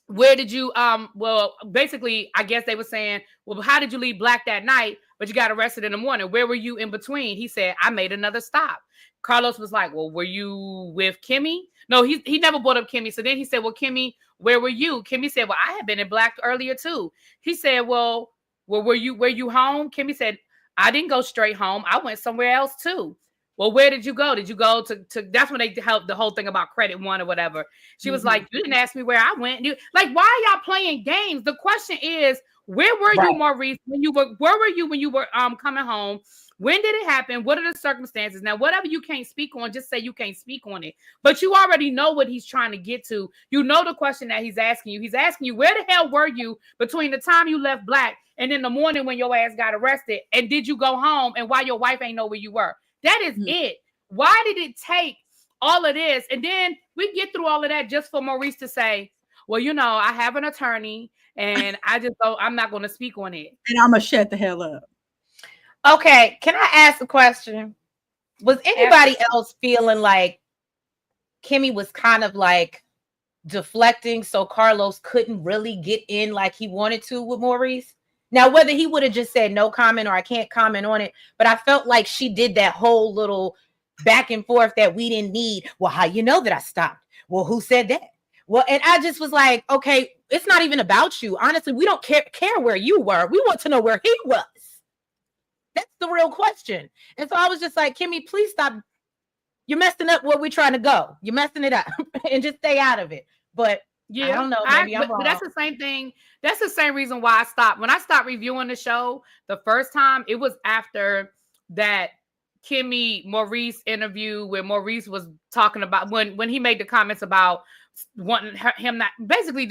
where did you, well, basically, I guess they were saying, well, how did you leave Black that night, but you got arrested in the morning? Where were you in between? He said, I made another stop. Carlos was like, well, were you with Kimmy? No, he never brought up Kimmy. So then he said, well, Kimmy, where were you? Kimmy said, well, I had been in Black earlier too. He said, well, were you home? Kimmy said, I didn't go straight home. I went somewhere else too. Well, where did you go? Did you go to that's when they helped the whole thing about credit one or whatever. She was like, you didn't ask me where I went. Like, why are y'all playing games? The question is, where were you, Maurice, where were you when you were coming home? When did it happen? What are the circumstances? Now, whatever you can't speak on, just say you can't speak on it. But you already know what he's trying to get to. You know the question that he's asking you. He's asking you, where the hell were you between the time you left Black and in the morning when your ass got arrested? And did you go home and why your wife ain't know where you were? That is it. Why did it take all of this? And then we get through all of that just for Maurice to say, well, you know, I have an attorney and I'm not going to speak on it. And I'm going to shut the hell up. Okay. Can I ask a question? Was anybody else feeling like Kimmy was kind of like deflecting so Carlos couldn't really get in like he wanted to with Maurice? Now, whether he would have just said no comment or I can't comment on it, but I felt like she did that whole little back and forth that we didn't need. Well, how you know that I stopped? Well, who said that? Well, and I just was like, okay, it's not even about you. Honestly, we don't care where you were. We want to know where he was. That's the real question. And so I was just like, Kimmy, please stop. You're messing up where we're trying to go. You're messing it up and just stay out of it. But yeah, I don't know. Maybe I'm wrong. But that's the same thing. That's the same reason why I stopped. When I stopped reviewing the show the first time, it was after that Kimmy Maurice interview where Maurice was talking about when he made the comments about wanting him not basically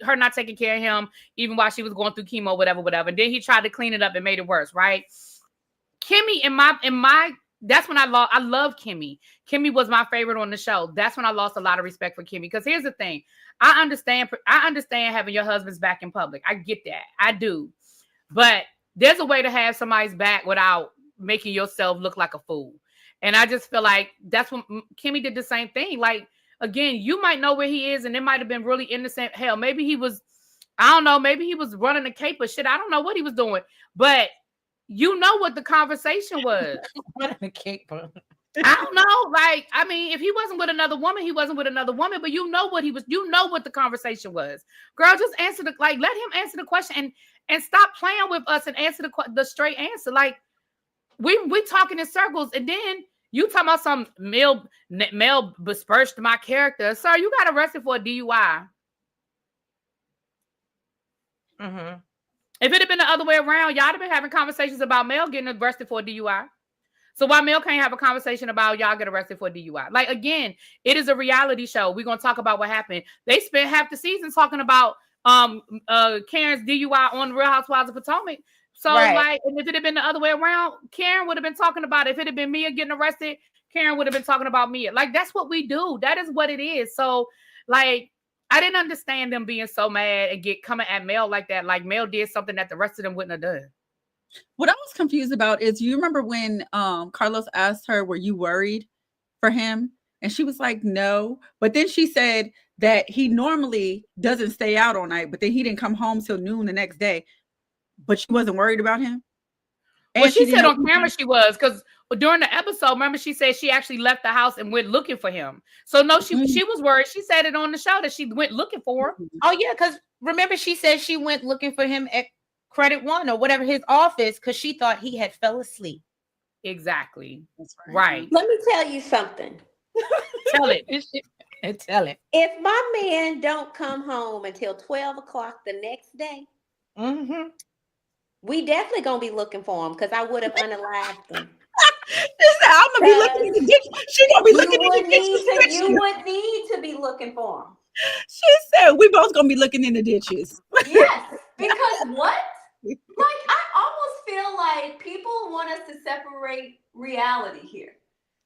her not taking care of him even while she was going through chemo, whatever. And then he tried to clean it up and made it worse, right? Kimmy, in my that's when I love Kimmy. Kimmy was my favorite on the show. That's when I lost a lot of respect for Kimmy. Because here's the thing. I understand having your husband's back in public. I get that. I do. But there's a way to have somebody's back without making yourself look like a fool. And I just feel like that's when Kimmy did the same thing. Like, again, you might know where he is and it might have been really innocent. Hell, maybe he was, I don't know, maybe he was running a cape or shit. I don't know what he was doing. But you know what the conversation was. Running a cape. I don't know. Like, I mean, if he wasn't with another woman, he wasn't with another woman. But you know what the conversation was. Girl, just answer let him answer the question and stop playing with us and answer the straight answer. Like, we talking in circles, and then you talking about some male besmirched my character. Sir, you got arrested for a DUI. Mm-hmm. If it had been the other way around, y'all have been having conversations about Mel getting arrested for a DUI. So why Mel can't have a conversation about y'all get arrested for a DUI? Like, again, it is a reality show. We're going to talk about what happened. They spent half the season talking about Karen's DUI on Real Housewives of Potomac. So, like, and if it had been the other way around, Karen would have been talking about it. If it had been Mia getting arrested, Karen would have been talking about Mia. Like, that's what we do. That is what it is. So, like, I didn't understand them being so mad and coming at Mel like that. Like, Mel did something that the rest of them wouldn't have done. What I was confused about is, you remember when Carlos asked her, were you worried for him? And she was like, no. But then she said that he normally doesn't stay out all night, but then he didn't come home till noon the next day. But she wasn't worried about him. And well, she said on camera she was, because during the episode, remember, she said she actually left the house and went looking for him. So no, she was worried. She said it on the show that she went looking for him. Oh yeah, because remember she said she went looking for him at Credit One or whatever, his office, because she thought he had fell asleep. Exactly. That's right. Let me tell you something. Tell it. Tell it. If my man don't come home until 12 o'clock the next day, we definitely gonna be looking for him, because I would have unalived him. I'm gonna be looking in the ditch. She gonna be looking in the ditches. You would need to be looking for him. She said we both gonna be looking in the ditches. Yes, because what? Like, I almost feel like people want us to separate reality here.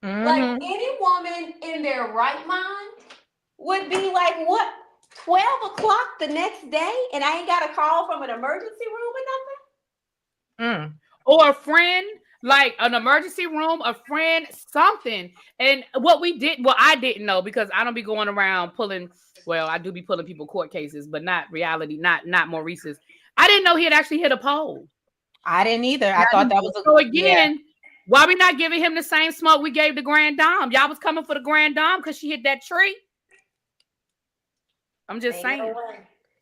Like, any woman in their right mind would be like, what, 12 o'clock the next day, and I ain't got a call from an emergency room or nothing? Or a friend, like an emergency room, a friend, something. And I didn't know, because I don't be going around pulling, well, I do be pulling people court cases, but not reality, not Maurice's. I didn't know he had actually hit a pole. I didn't either. I thought that was so again. Yeah. Why we not giving him the same smoke we gave the Grand Dame? Y'all was coming for the Grand Dame because she hit that tree. I'm just saying.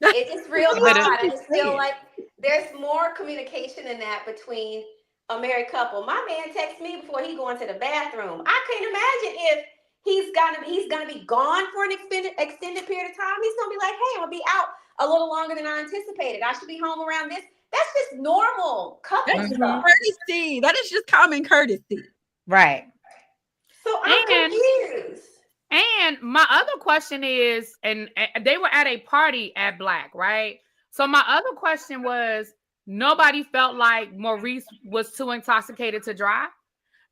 It's real odd. I just feel like there's more communication in that between a married couple. My man texts me before he go into the bathroom. I can't imagine if he's gonna be gone for an extended period of time. He's gonna be like, hey, I'm gonna be out a little longer than I anticipated. I should be home around this. That's just normal couple stuff. Courtesy. That is just common courtesy. Right. So I'm confused. And my other question is, and they were at a party at Black, right? So my other question was, nobody felt like Maurice was too intoxicated to drive?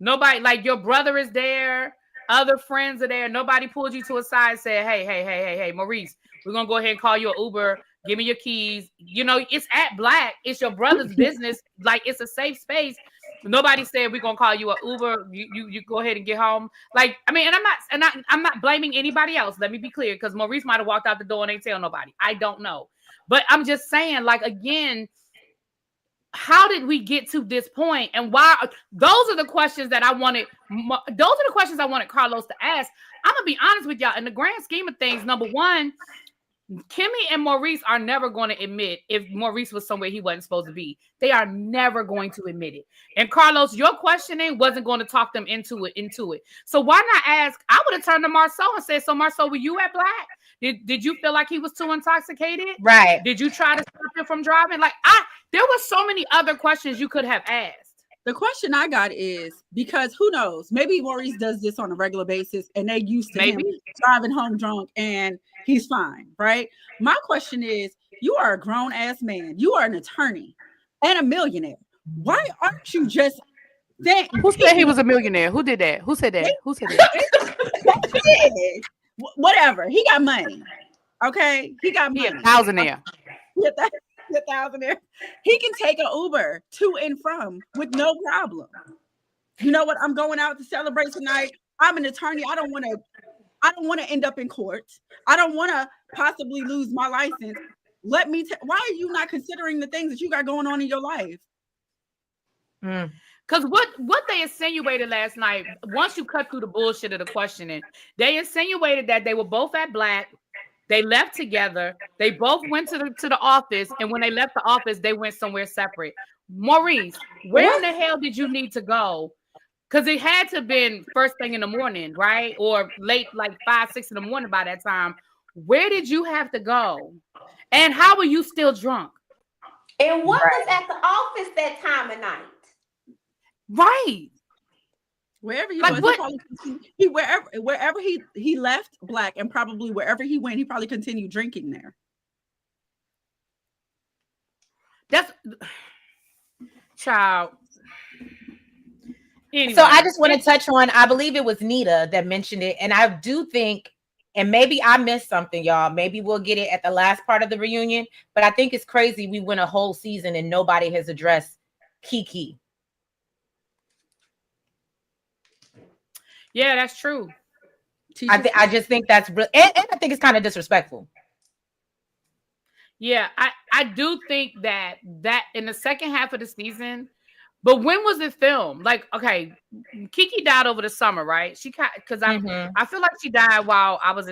Nobody, like, your brother is there, other friends are there. Nobody pulled you to a side and said, hey, Maurice, we're going to go ahead and call you an Uber. Give me your keys. You know, it's at Black. It's your brother's business. Like, it's a safe space. Nobody said we're gonna call you an Uber. You go ahead and get home. Like, I mean, and I'm not blaming anybody else. Let me be clear, because Maurice might have walked out the door and ain't tell nobody. I don't know, but I'm just saying, like, again, how did we get to this point, and why? Those are the questions that I wanted. Those are the questions I wanted Carlos to ask. I'm gonna be honest with y'all. In the grand scheme of things, number one, Kimmy and Maurice are never going to admit if Maurice was somewhere he wasn't supposed to be. They are never going to admit it. And Carlos, your questioning wasn't going to talk them into it. So why not ask? I would have turned to Marceau and said, so Marceau, were you at Black? Did you feel like he was too intoxicated? Right. Did you try to stop him from driving? Like, there were so many other questions you could have asked. The question I got is, because who knows, maybe Maurice does this on a regular basis and they used to him driving home drunk and he's fine, right? My question is, you are a grown ass man. You are an attorney and a millionaire. Why aren't you just Then who said he was a millionaire? Who did that? Who said that? Who said that? Whatever. He got money. Okay, he got money. He a thousandaire. He a thousandaire. He can take an Uber to and from with no problem. You know what? I'm going out to celebrate tonight. I'm an attorney. I don't want to end up in court. I don't want to possibly lose my license. Why are you not considering the things that you got going on in your life? Because what they insinuated last night, once you cut through the bullshit of the questioning, they insinuated that they were both at Black. They left together. They both went to the office, and when they left the office, they went somewhere separate. Maurice, where in the hell did you need to go? Because it had to have been first thing in the morning, right? Or late, like 5, 6 in the morning by that time. Where did you have to go? And how were you still drunk? And what was at the office that time of night? Right. Wherever he was, wherever he left Black, and probably wherever he went, he probably continued drinking there. That's child. Anyway. So I just want to touch on, I believe it was Nita that mentioned it. And I do think, and maybe I missed something, y'all. Maybe we'll get it at the last part of the reunion. But I think it's crazy we went a whole season and nobody has addressed Kiki. Yeah, that's true. I just think that's real, and I think it's kind of disrespectful. Yeah, I do think that in the second half of the season, but when was it filmed? Like, okay, Kiki died over the summer, right? Because I feel like she died while I was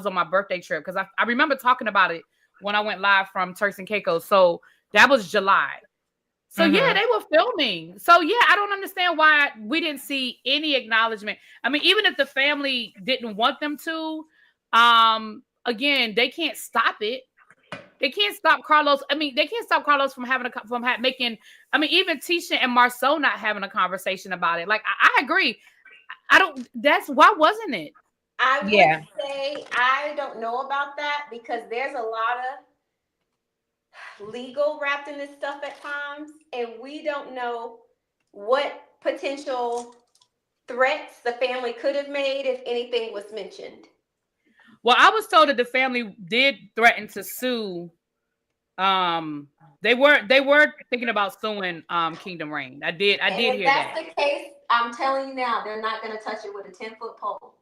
on my birthday trip, because I remember talking about it when I went live from Turks and Caicos. So that was July. So yeah, they were filming. So yeah, I don't understand why we didn't see any acknowledgement. I mean, even if the family didn't want them to, again, they can't stop it. They can't stop Carlos. I mean, they can't stop Carlos from making. I mean, even Tisha and Marceau not having a conversation about it. Like, I agree. Why wasn't it? I would say I don't know about that, because there's a lot of legal wrapped in this stuff at times, and we don't know what potential threats the family could have made if anything was mentioned. Well, I was told that the family did threaten to sue. They were thinking about suing Kingdom Reign. I did hear that. If that's the case, I'm telling you now, they're not going to touch it with a 10-foot pole.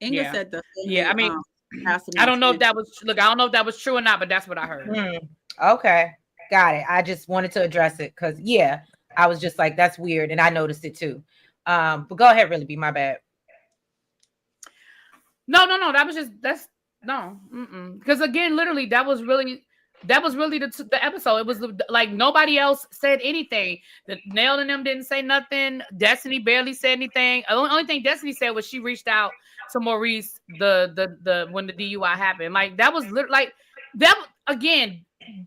Inga said the I mean, I don't know if that was true or not, but that's what I heard. Okay, got it. I just wanted to address it because I was just like, that's weird, and I noticed it too. But go ahead, really be my bad. No. Because again, literally, that was really the episode. It was like nobody else said anything. The Nail and them didn't say nothing. Destiny barely said anything. The only thing Destiny said was she reached out to Maurice the when the DUI happened. Like, that was like that again.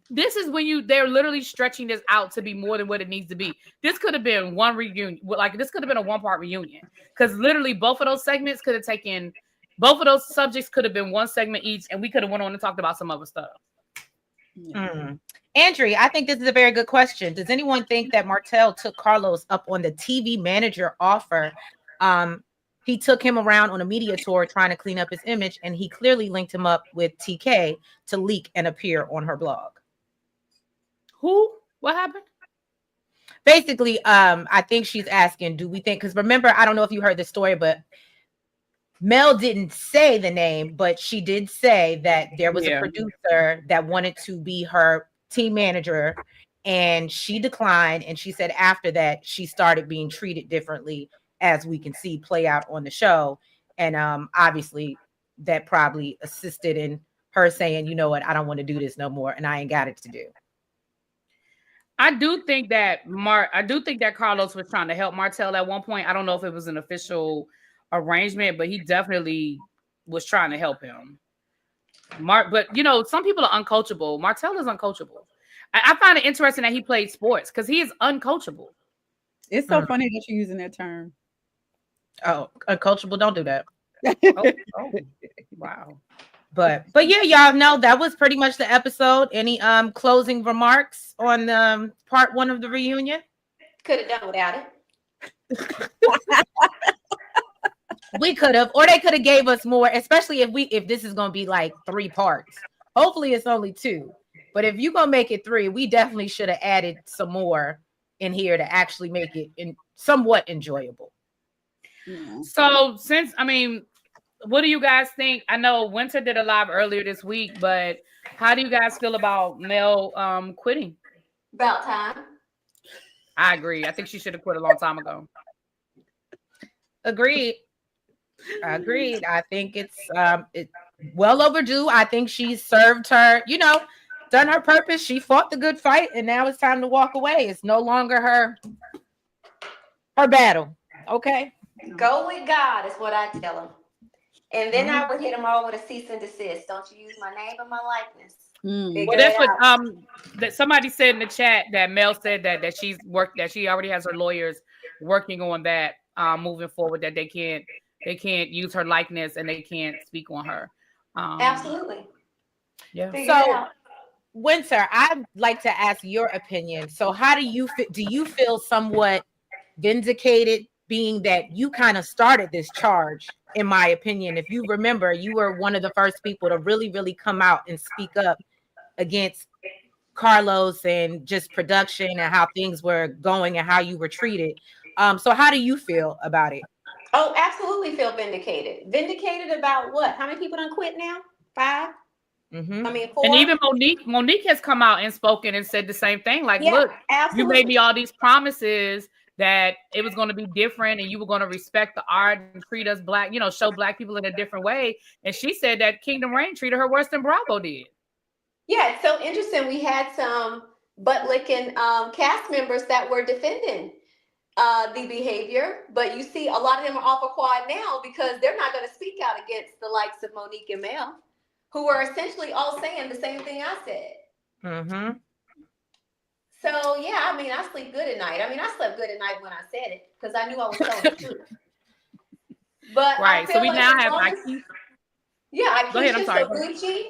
This is when they're literally stretching this out to be more than what it needs to be. This could have been one reunion. Like, this could have been a 1-part reunion, because literally both of those segments could have taken. Both of those subjects could have been one segment each, and we could have went on and talked about some other stuff. Andrea, I think this is a very good question. Does anyone think that Martell took Carlos up on the TV manager offer? He took him around on a media tour trying to clean up his image, and he clearly linked him up with TK to leak and appear on her blog. Who? What happened? Basically, I think she's asking, do we think, because remember, I don't know if you heard the story, but Mel didn't say the name, but she did say that there was a producer that wanted to be her team manager, and she declined. And she said after that, she started being treated differently, as we can see play out on the show. And obviously that probably assisted in her saying, you know what, I don't want to do this no more, and I ain't got it to do. I do think that Carlos was trying to help Martell at one point. I don't know if it was an official arrangement, but he definitely was trying to help him. But some people are uncoachable. Martell is uncoachable. I find it interesting that he played sports, because he is uncoachable. It's so funny that you're using that term. Oh, uncoachable, don't do that. Oh, wow. But yeah, y'all know that was pretty much the episode. Any closing remarks on part 1 of the reunion? Could have done without it. We could have, or they could have gave us more, especially if this is gonna be like 3 parts. Hopefully it's only 2. But if you're gonna make it 3, we definitely should have added some more in here to actually make it somewhat enjoyable. So what do you guys think? I know Winter did a live earlier this week, but how do you guys feel about Mel quitting? About time. I agree. I think she should have quit a long time ago. Agreed. I think it's well overdue. I think she served her, done her purpose. She fought the good fight, and now it's time to walk away. It's no longer her battle. Okay. Go with God is what I tell them. And then I would hit them all with a cease and desist. Don't you use my name and my likeness. Well, that's what that somebody said in the chat, that Mel said that she already has her lawyers working on that moving forward, that they can't use her likeness and they can't speak on her. Absolutely. Yeah. So Winter, I'd like to ask your opinion. So how do you feel somewhat vindicated, being that you kind of started this charge? In my opinion, if you remember, you were one of the first people to really, really come out and speak up against Carlos and just production and how things were going and how you were treated. So how do you feel about it? Oh, absolutely feel vindicated. Vindicated about what? How many people done quit now? 5? Mm-hmm. I mean, 4. And even Monique has come out and spoken and said the same thing. Like, look, absolutely. You made me all these promises that it was going to be different and you were going to respect the art and treat us black, show black people in a different way. And she said that Kingdom Reign treated her worse than Bravo did. Yeah, it's so interesting. We had some butt-licking cast members that were defending the behavior, but you see a lot of them are awful quiet now because they're not going to speak out against the likes of Monique and Mel, who are essentially all saying the same thing I said. Mm-hmm. So, yeah, I sleep good at night. I slept good at night when I said it because I knew I was telling the truth. But right, so we like now have Go ahead, I'm sorry. Gucci,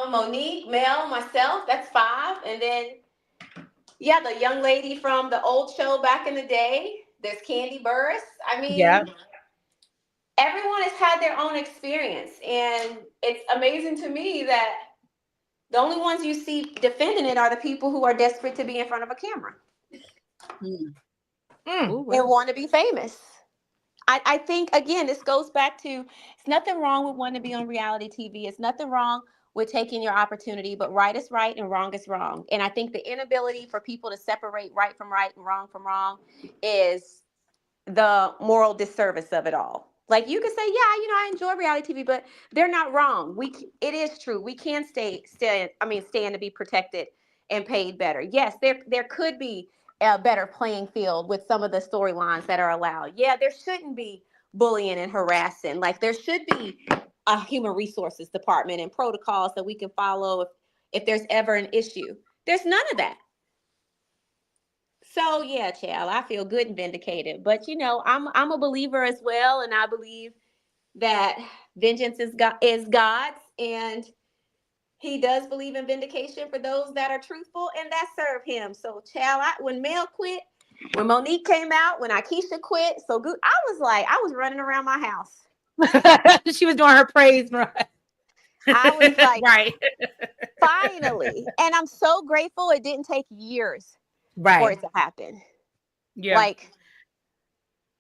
Monique, Mel, myself, that's 5. And then, the young lady from the old show back in the day, there's Candy Burris. Everyone has had their own experience. And it's amazing to me that the only ones you see defending it are the people who are desperate to be in front of a camera and want to be famous. I think, again, this goes back to, it's nothing wrong with wanting to be on reality TV. It's nothing wrong with taking your opportunity, but right is right and wrong is wrong. And I think the inability for people to separate right from right and wrong from wrong is the moral disservice of it all. Like, you could say, I enjoy reality TV, but they're not wrong. It is true. We can stand to be protected and paid better. Yes, there could be a better playing field with some of the storylines that are allowed. Yeah, there shouldn't be bullying and harassing. Like, there should be a human resources department and protocols that we can follow if there's ever an issue. There's none of that. So yeah, child, I feel good and vindicated. But I'm a believer as well, and I believe that vengeance is God's, and He does believe in vindication for those that are truthful and that serve Him. So, child, when Mel quit, when Monique came out, when Akeisha quit, so good. I was running around my house. She was doing her praise run. I was like, right. Finally. And I'm so grateful it didn't take years for it to happen. Yeah. Like,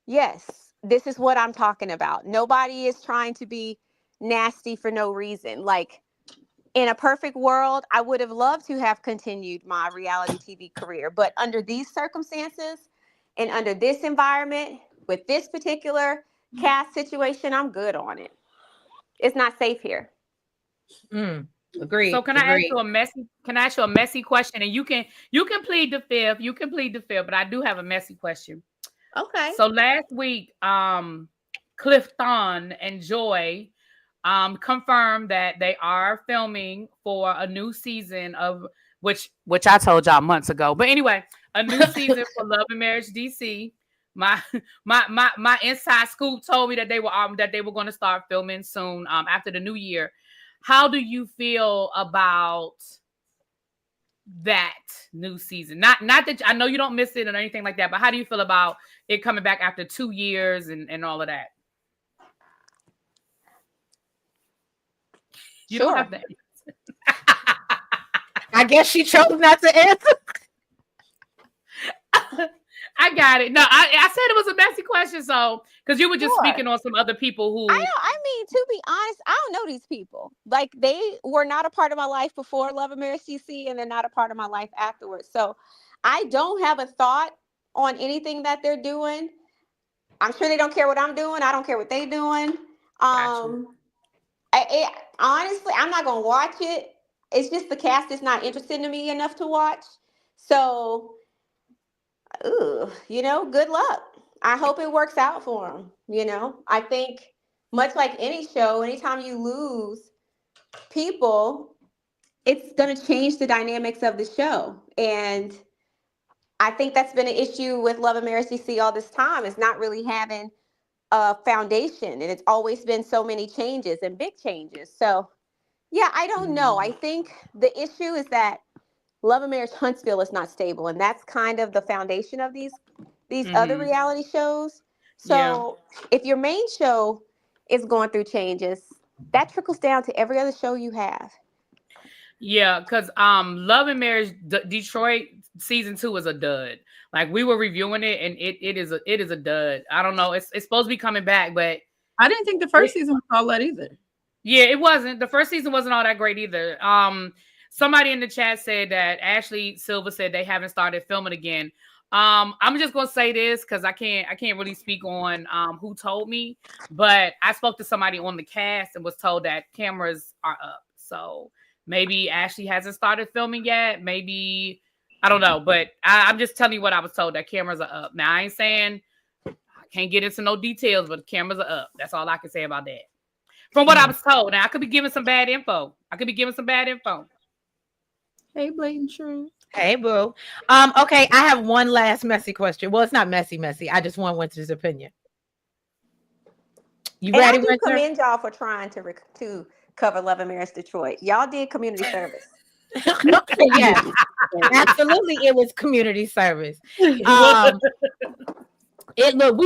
yes, this is what I'm talking about. Nobody is trying to be nasty for no reason. Like, in a perfect world, I would have loved to have continued my reality TV career. But under these circumstances and under this environment, with this particular cast situation, I'm good on it. It's not safe here. Agreed. So can I ask you a messy question? And you can plead the fifth. You can plead the fifth, but I do have a messy question. Okay. So last week, Clifton and Joy confirmed that they are filming for a new season of which I told y'all months ago. But anyway, a new season for Love and Marriage DC. My inside scoop told me that they were going to start filming soon after the new year. How do you feel about that new season? Not that I know you don't miss it or anything like that, but how do you feel about it coming back after 2 years and all of that? You don't have to answer. I guess she chose not to answer. I got it. No, I said it was a messy question, so because you were just speaking on some other people who. I mean, to be honest, I don't know these people. Like, they were not a part of my life before Love and Marriage CC, and they're not a part of my life afterwards. So I don't have a thought on anything that they're doing. I'm sure they don't care what I'm doing. I don't care what they're doing. Honestly, I'm not gonna watch it. It's just the cast is not interested in me enough to watch. So, good luck. I hope it works out for them. I think much like any show, anytime you lose people, it's going to change the dynamics of the show. And I think that's been an issue with Love and Marriage DC all this time, is not really having a foundation. And it's always been so many changes and big changes. So, yeah, I don't know. I think the issue is that Love and Marriage Huntsville is not stable. And that's kind of the foundation of these other reality shows. So if your main show is going through changes, that trickles down to every other show you have. Yeah, because Love and Marriage Detroit season 2 is a dud. Like, we were reviewing it, and it is a dud. I don't know. It's supposed to be coming back, but I didn't think the first season was all that either. Yeah, it wasn't. The first season wasn't all that great either. Somebody in the chat said that Ashley Silva said they haven't started filming again. I'm just gonna say this because I can't really speak on who told me, but I spoke to somebody on the cast and was told that cameras are up. So maybe Ashley hasn't started filming yet. Maybe I don't know, but I'm just telling you what I was told, that cameras are up. Now I ain't saying I can't get into no details, but cameras are up. That's all I can say about that. From what I was told. Now I could be giving some bad info. Hey, Blatant Truth. Hey, boo. Okay, I have one last messy question. Well, it's not messy. I just want Winter's opinion. You ready, Winter? I commend y'all for trying to cover Love and Marriage Detroit. Y'all did community service. Yes, absolutely. It was community service. We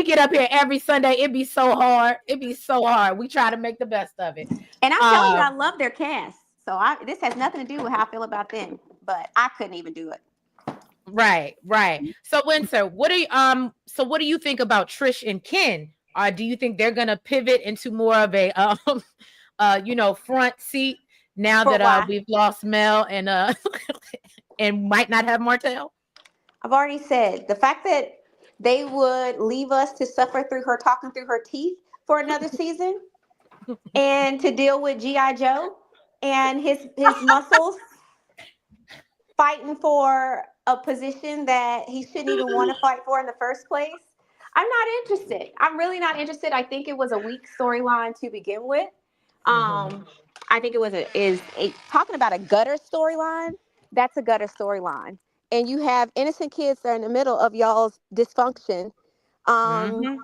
get up here every Sunday. It'd be so hard. We try to make the best of it. And I'm telling you, I love their cast. So this has nothing to do with how I feel about them, but I couldn't even do it. Right. So Winter, what do you think about Trish and Ken? Do you think they're gonna pivot into more of a front seat now that we've lost Mel and and might not have Martell? I've already said the fact that they would leave us to suffer through her talking through her teeth for another season and to deal with G.I. Joe and his muscles fighting for a position that he shouldn't even want to fight for in the first place. I'm not interested. I'm really not interested. I think it was a weak storyline to begin with. I think it was talking about a gutter storyline. That's a gutter storyline. And you have innocent kids that are in the middle of y'all's dysfunction. I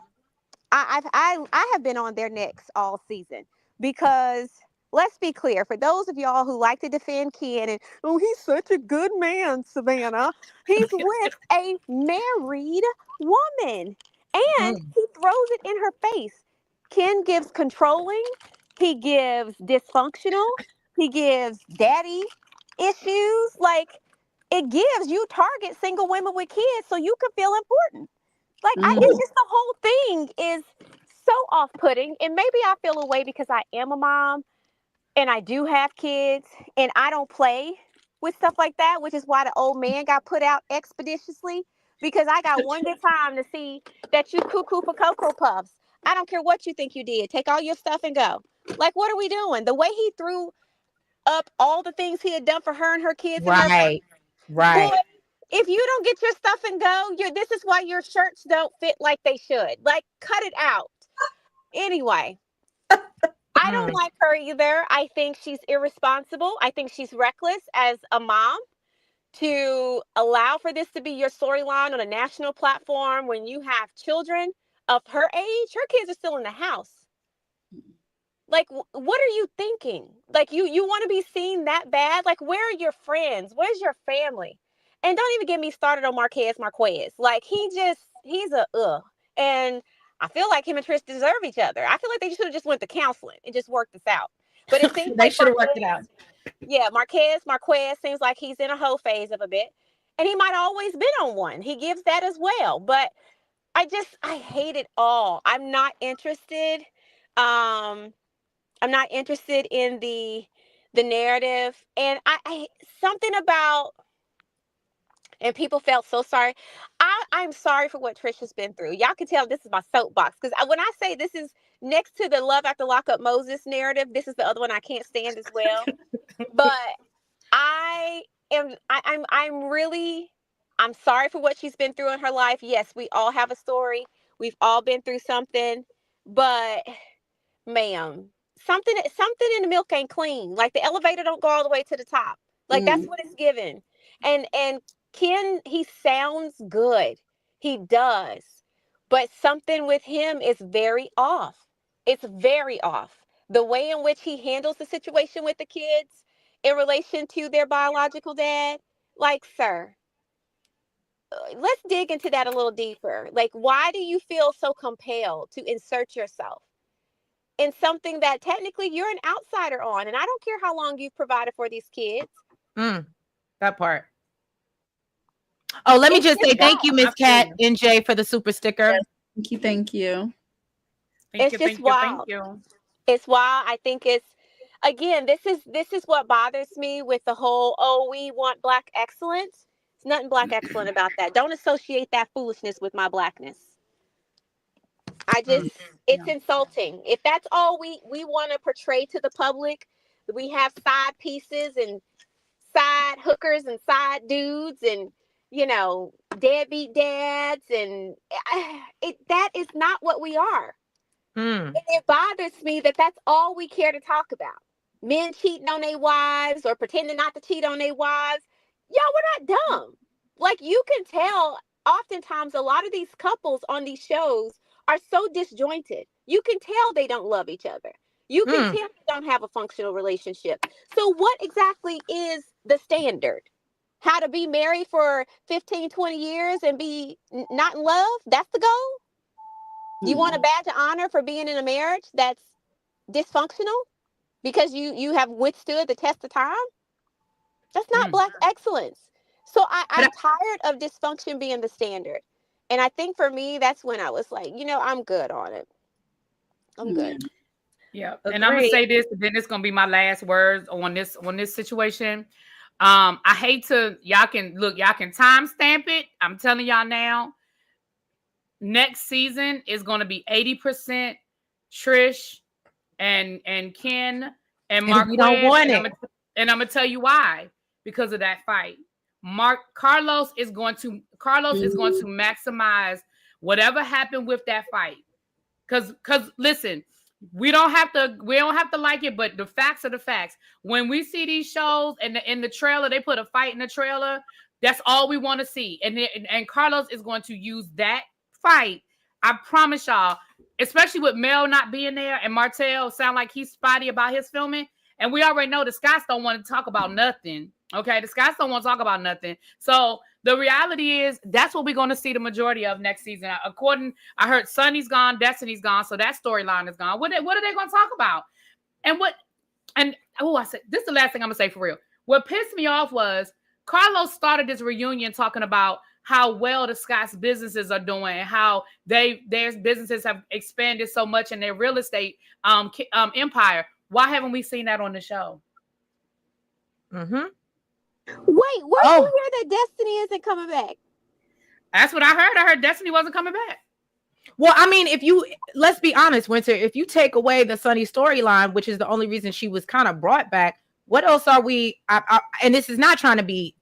have been on their necks all season because let's be clear, for those of y'all who like to defend Ken and, he's such a good man, Savannah. He's with a married woman and he throws it in her face. Ken gives controlling. He gives dysfunctional. He gives daddy issues. Like, it gives you target single women with kids so you can feel important. Like, it's just the whole thing is so off-putting. And maybe I feel away because I am a mom and I do have kids and I don't play with stuff like that, which is why the old man got put out expeditiously, because I got one good time to see that you cuckoo for Cocoa Puffs. I don't care what you think you did. Take all your stuff and go. Like, what are we doing? The way he threw up all the things he had done for her and her kids. Right. Boy, if you don't get your stuff and go, this is why your shirts don't fit like they should. Like, cut it out. Anyway, I don't like her either. I think she's irresponsible. I think she's reckless as a mom to allow for this to be your storyline on a national platform when you have children of her age. Her kids are still in the house. Like, what are you thinking? Like, you want to be seen that bad? Like, where are your friends? Where's your family? And don't even get me started on Marquez. Like, he's a and I feel like him and Trish deserve each other. I feel like they should have just went to counseling and just worked this out. But it seems they like should have worked it out. Yeah, Marquez seems like he's in a hoe phase of a bit. And he might have always been on one. He gives that as well. But I hate it all. I'm not interested. I'm not interested in the narrative. And I something about, and people felt so sorry. I'm sorry for what Trish has been through. Y'all can tell this is my soapbox, because when I say this is next to the Love After Lockup Moses narrative, this is the other one I can't stand as well. But I'm sorry for what she's been through in her life. Yes, we all have a story. We've all been through something, but ma'am, something in the milk ain't clean. Like, the elevator don't go all the way to the top. Like, that's what it's given. And Ken, he sounds good. He does. But something with him is very off. It's very off. The way in which he handles the situation with the kids in relation to their biological dad, like, sir, let's dig into that a little deeper. Like, why do you feel so compelled to insert yourself in something that technically you're an outsider on? And I don't care how long you've provided for these kids. That part. Oh, let me just say thank you, Miss Cat NJ, for the super sticker. Yes, thank you. It's just wild. It's wild. I think it's, again, this is what bothers me with the whole, we want Black excellence. There's nothing Black excellent about that. Don't associate that foolishness with my Blackness. It's insulting. If that's all we want to portray to the public, we have side pieces and side hookers and side dudes and, deadbeat dads, and that is not what we are. And it bothers me that that's all we care to talk about. Men cheating on their wives or pretending not to cheat on their wives. Y'all, we're not dumb. Like, you can tell oftentimes a lot of these couples on these shows are so disjointed. You can tell they don't love each other. You can tell they don't have a functional relationship. So what exactly is the standard? How to be married for 15, 20 years and be not in love? That's the goal? You want a badge of honor for being in a marriage that's dysfunctional because you have withstood the test of time? That's not Black excellence. So I'm tired of dysfunction being the standard. And I think for me, that's when I was like, I'm good on it. I'm good. Yeah. And I'm gonna say this, and then it's gonna be my last words on this situation. I hate to, y'all can timestamp it. I'm telling y'all now. Next season is gonna be 80% Trish and Ken and Marquez. Don't want it. And I'm gonna tell you why. Because of that fight. Carlos is going to maximize whatever happened with that fight. Cause listen, we don't have to like it, but the facts are the facts. When we see these shows and in the trailer, they put a fight in the trailer. That's all we want to see. And Carlos is going to use that fight. I promise y'all, especially with Mel not being there and Martell sound like he's spotty about his filming. And we already know the Scots don't want to talk about nothing. Okay, the Scots don't want to talk about nothing. So the reality is that's what we're going to see the majority of next season. I heard Sunny's gone, Destiny's gone, so that storyline is gone. What are they going to talk about? I said this is the last thing I'm gonna say for real. What pissed me off was Carlos started this reunion talking about how well the Scots businesses are doing, and how their businesses have expanded so much in their real estate empire. Why haven't we seen that on the show? Wait, where did you hear that Destiny isn't coming back? That's what I heard. I heard Destiny wasn't coming back. Well, I mean, let's be honest, Winter, if you take away the Sunny storyline, which is the only reason she was kind of brought back, what else are we, and this is not trying to be,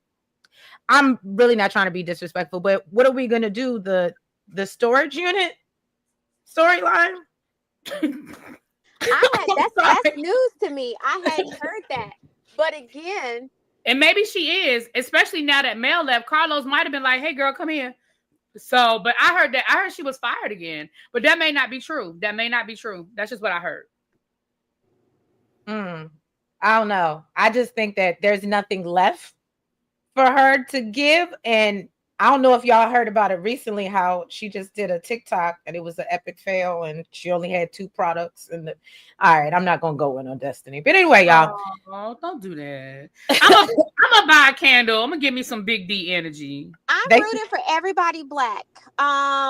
I'm really not trying to be disrespectful, but what are we going to do? The storage unit storyline? That's news to me. I hadn't heard that. But again, and maybe she is, especially now that Mel left. Carlos might have been like, "Hey, girl, come here." So, but I heard she was fired again. But that may not be true. That's just what I heard. I don't know. I just think that there's nothing left for her to give. And I don't know if y'all heard about it recently, how she just did a TikTok and it was an epic fail and she only had 2 products. And all right, I'm not gonna go in on Destiny. But anyway, y'all. Oh, don't do that. I'm gonna buy a candle. I'm gonna give me some Big D energy. I'm rooting for everybody black.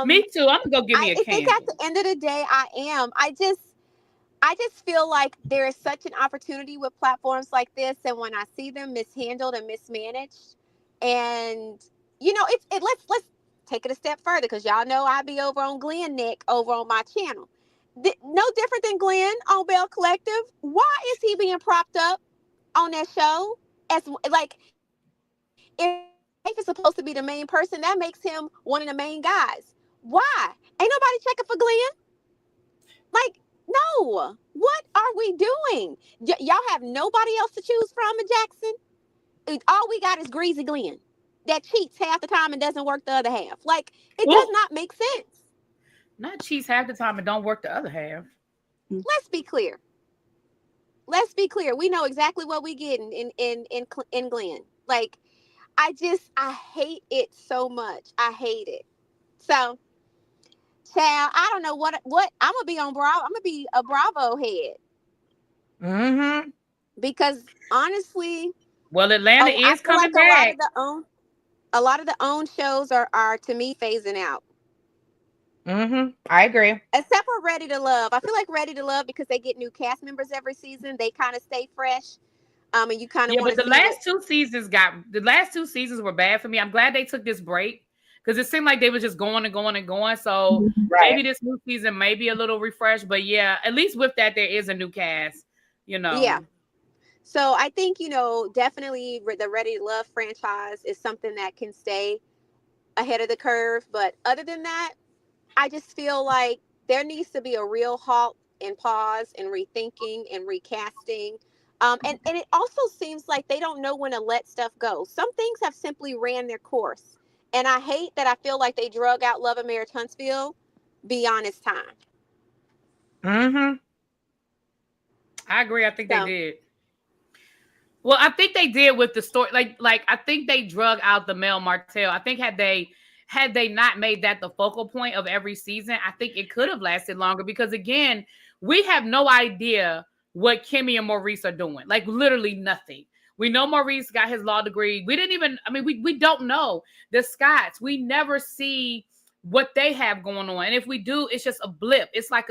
Me too. I'm gonna go give me a candle. I think at the end of the day, I am. I just feel like there is such an opportunity with platforms like this, and when I see them mishandled and mismanaged, and let's take it a step further, because y'all know I be over on Glenn Nick over on my channel. No different than Glenn on Bell Collective. Why is he being propped up on that show? As like, if Rafe is supposed to be the main person, that makes him one of the main guys. Why? Ain't nobody checking for Glenn? Like, no. What are we doing? Y'all have nobody else to choose from in Jackson? All we got is Greasy Glenn that cheats half the time and doesn't work the other half. Like, it does not make sense. Not cheats half the time and don't work the other half. Let's be clear. We know exactly what we get in Glenn. Like, I hate it so much. I hate it. So, child, I don't know what I'm gonna be on Bravo. I'm gonna be a Bravo head. Because honestly, well, Atlanta is coming back. A lot of the own shows are to me phasing out. I agree. Except for Ready to Love. I feel like Ready to Love, because they get new cast members every season, they kind of stay fresh. And you kind of but the last 2 seasons were bad for me. I'm glad they took this break, because it seemed like they were just going and going and going. So maybe this new season may be a little refreshed. But yeah, at least with that, there is a new cast. Yeah. So I think, definitely the Ready to Love franchise is something that can stay ahead of the curve. But other than that, I just feel like there needs to be a real halt and pause and rethinking and recasting. And it also seems like they don't know when to let stuff go. Some things have simply ran their course. And I hate that I feel like they drug out Love and Marriage Huntsville beyond its time. I agree. I think they did. Well, I think they did with the story. Like I think they drug out the Mel Martell. I think had they not made that the focal point of every season, I think it could have lasted longer, because again, we have no idea what Kimmy and Maurice are doing. Like, literally nothing. We know Maurice got his law degree. We don't know the Scotts. We never see what they have going on. And if we do, it's just a blip. It's like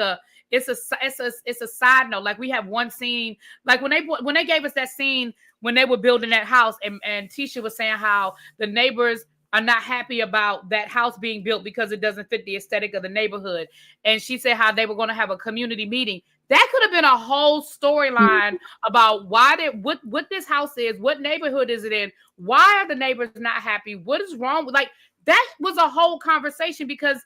it's a side note. Like, we have one scene, like when they gave us that scene when they were building that house, and Tisha was saying how the neighbors are not happy about that house being built because it doesn't fit the aesthetic of the neighborhood. And she said how they were going to have a community meeting. That could have been a whole storyline about what this house is, what neighborhood is it in, why are the neighbors not happy, what is wrong with, like, that was a whole conversation, because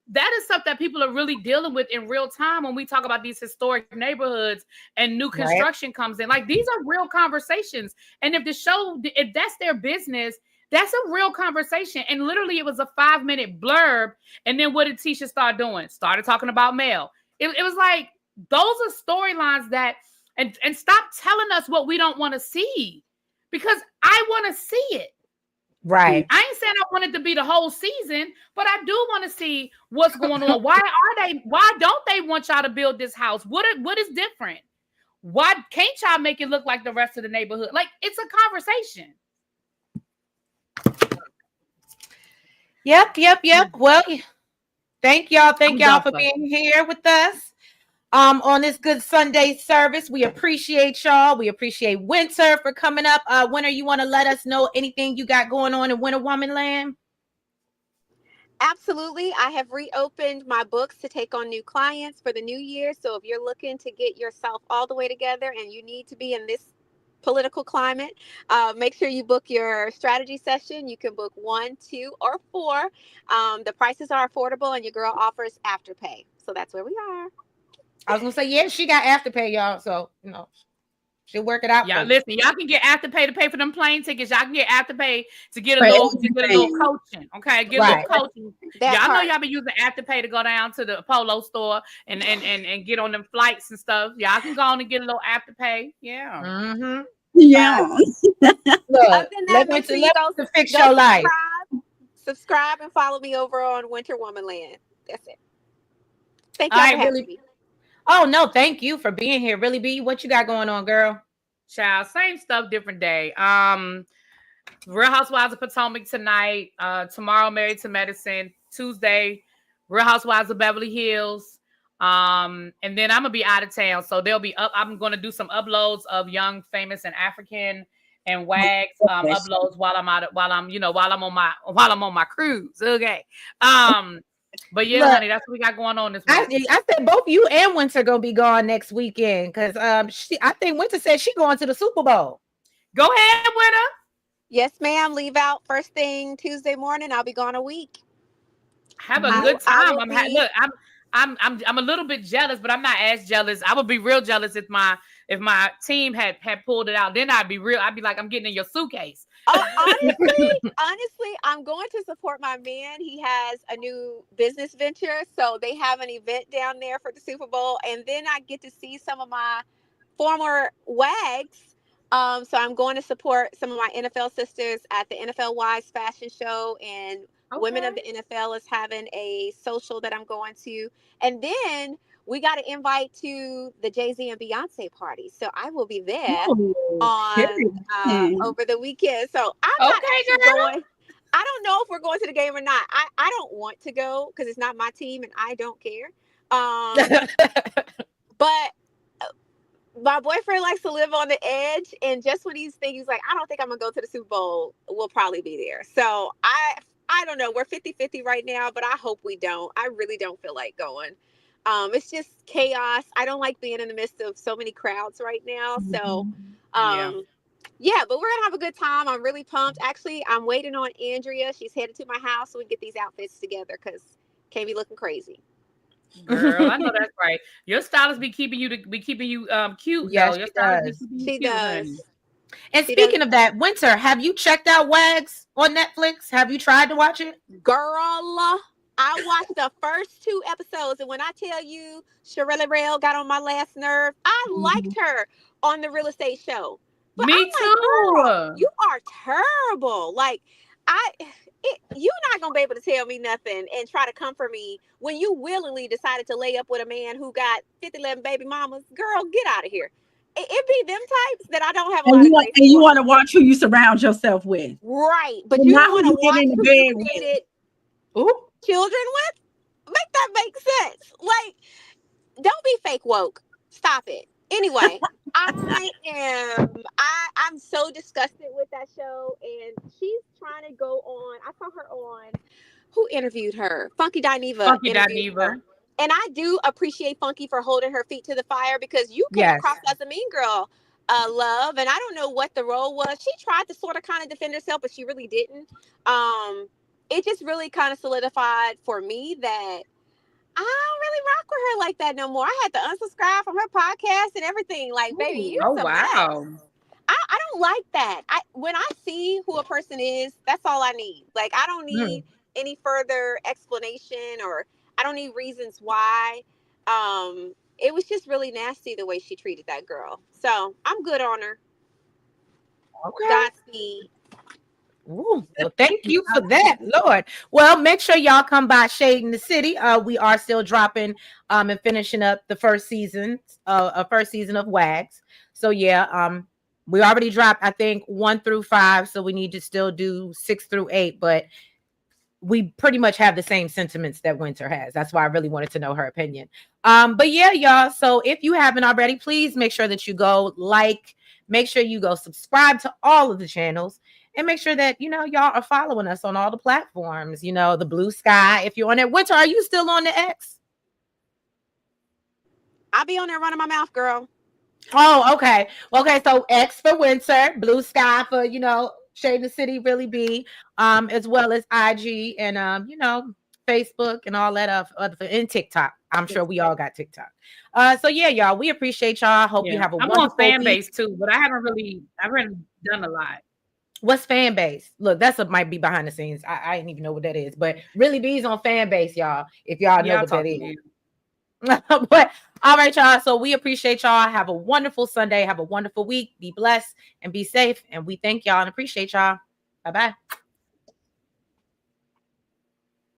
that is stuff that people are really dealing with in real time when we talk about these historic neighborhoods and new construction comes in. Like, these are real conversations. And if that's their business, that's a real conversation. And literally, it was a 5-minute blurb. And then what did Tisha start doing? Started talking about Mel. It was like, those are storylines that, and stop telling us what we don't want to see, because I want to see it. Right. I ain't saying I want it to be the whole season, but I do want to see what's going on. Why don't they want y'all to build this house? What is different? Why can't y'all make it look like the rest of the neighborhood? Like, it's a conversation. Yep. Well, thank y'all for being here with us on this good Sunday service. We appreciate y'all. We appreciate Winter for coming up. Winter, you want to let us know anything you got going on in Winter Woman Land? Absolutely. I have reopened my books to take on new clients for the new year. So if you're looking to get yourself all the way together and you need to be in this political climate, make sure you book your strategy session. You can book 1, 2, or 4. The prices are affordable, and your girl offers Afterpay. So that's where we are. I was gonna say, yeah, she got Afterpay, y'all. So She'll work it out. Yeah, for listen, y'all can get Afterpay to pay for them plane tickets. Y'all can get Afterpay to get a little coaching. Okay, get a little coaching. Y'all know y'all be using Afterpay to go down to the Polo store and get on them flights and stuff. Y'all can go on and get a little Afterpay. Yeah. Mm-hmm. Yeah. Look, let me to fix your life. Subscribe and follow me over on Winter Woman Land. That's it. Thank you for having me. Oh no, thank you for being here. Really, B, what you got going on, girl? Child, same stuff, different day. Real Housewives of Potomac tonight. Tomorrow, Married to Medicine. Tuesday, Real Housewives of Beverly Hills. And then I'm gonna be out of town, so they'll be up. I'm gonna do some uploads of Young, Famous, and African and WAGs uploads while I'm on my cruise. Okay. But yeah, honey, that's what we got going on this week. I said both you and Winter gonna be gone next weekend because I think Winter said she going to the Super Bowl. Go ahead, Winter. Yes, ma'am. Leave out first thing Tuesday morning. I'll be gone a week. Have a good time. I'm a little bit jealous, but I'm not as jealous. I would be real jealous if my team had pulled it out. Then I'd be like, I'm getting in your suitcase. Honestly, I'm going to support my man. He has a new business venture, so they have an event down there for the Super Bowl, and then I get to see some of my former WAGs. So I'm going to support some of my NFL sisters at the NFL Wives fashion show, and Women of the NFL is having a social that I'm going to, and then we got an invite to the Jay-Z and Beyonce party. So I will be there over the weekend. So I'm not going. I don't know if we're going to the game or not. I don't want to go because it's not my team and I don't care. But my boyfriend likes to live on the edge. And just when he's thinking, he's like, I don't think I'm going to go to the Super Bowl, we'll probably be there. So I don't know. We're 50-50 right now, but I hope we don't. I really don't feel like going. It's just chaos. I don't like being in the midst of so many crowds right now. So, yeah, but we're going to have a good time. I'm really pumped. Actually, I'm waiting on Andrea. She's headed to my house so we can get these outfits together because can't be looking crazy. Girl, I know that's right. Your stylist be keeping you cute. Yes, Your stylist she does. And speaking of that, Winter, have you checked out WAGs on Netflix? Have you tried to watch it? Girl, I watched the first 2 episodes, and when I tell you Shirley Rail got on my last nerve, I liked her on the real estate show. But Me too. Like, you are terrible. Like, you're not gonna be able to tell me nothing and try to comfort me when you willingly decided to lay up with a man who got 11 baby mamas. Girl, get out of here. It be them types that I don't have a lot of grace for. And you want to watch who you surround yourself with. Right. But you want to watch who you created children with? Make that make sense. Like, don't be fake woke. Stop it. Anyway, I'm so disgusted with that show, and she's trying to go on. I saw her on, who interviewed her? Funky Dineva. And I do appreciate Funky for holding her feet to the fire because you came across as a mean girl, Love. And I don't know what the role was. She tried to sort of kind of defend herself, but she really didn't. It just really kind of solidified for me that I don't really rock with her like that no more. I had to unsubscribe from her podcast and everything. Like, baby, you wow. I don't like that. When I see who a person is, that's all I need. Like, I don't need any further explanation, or I don't need reasons why. It was just really nasty the way she treated that girl. So I'm good on her. Okay. Godspeed. Ooh, well, thank you for that, Lord. Well, make sure y'all come by Shadeinthecity. We are still dropping and finishing up the first season of WAGs. So yeah, we already dropped, I think, 1 through 5. So we need to still do 6 through 8, but we pretty much have the same sentiments that Winter has. That's why I really wanted to know her opinion. But yeah, y'all. So if you haven't already, please make sure that you go make sure you go subscribe to all of the channels. And make sure that, y'all are following us on all the platforms, the Bluesky. If you're on it, Winter, are you still on the X? I'll be on there running my mouth, girl. Oh, okay. Okay, so X for Winter, Bluesky for, Shadeinthecity really be, as well as IG and, Facebook and all that and TikTok. I'm sure we all got TikTok. So yeah, y'all, we appreciate y'all. Hope you have a wonderful on fan week. base too, but I haven't done a lot. What's fan base? Look, might be behind the scenes. I didn't even know what that is, but really B's on fan base, y'all. If y'all know what that is. But all right, y'all. So we appreciate y'all. Have a wonderful Sunday. Have a wonderful week. Be blessed and be safe. And we thank y'all and appreciate y'all. Bye-bye.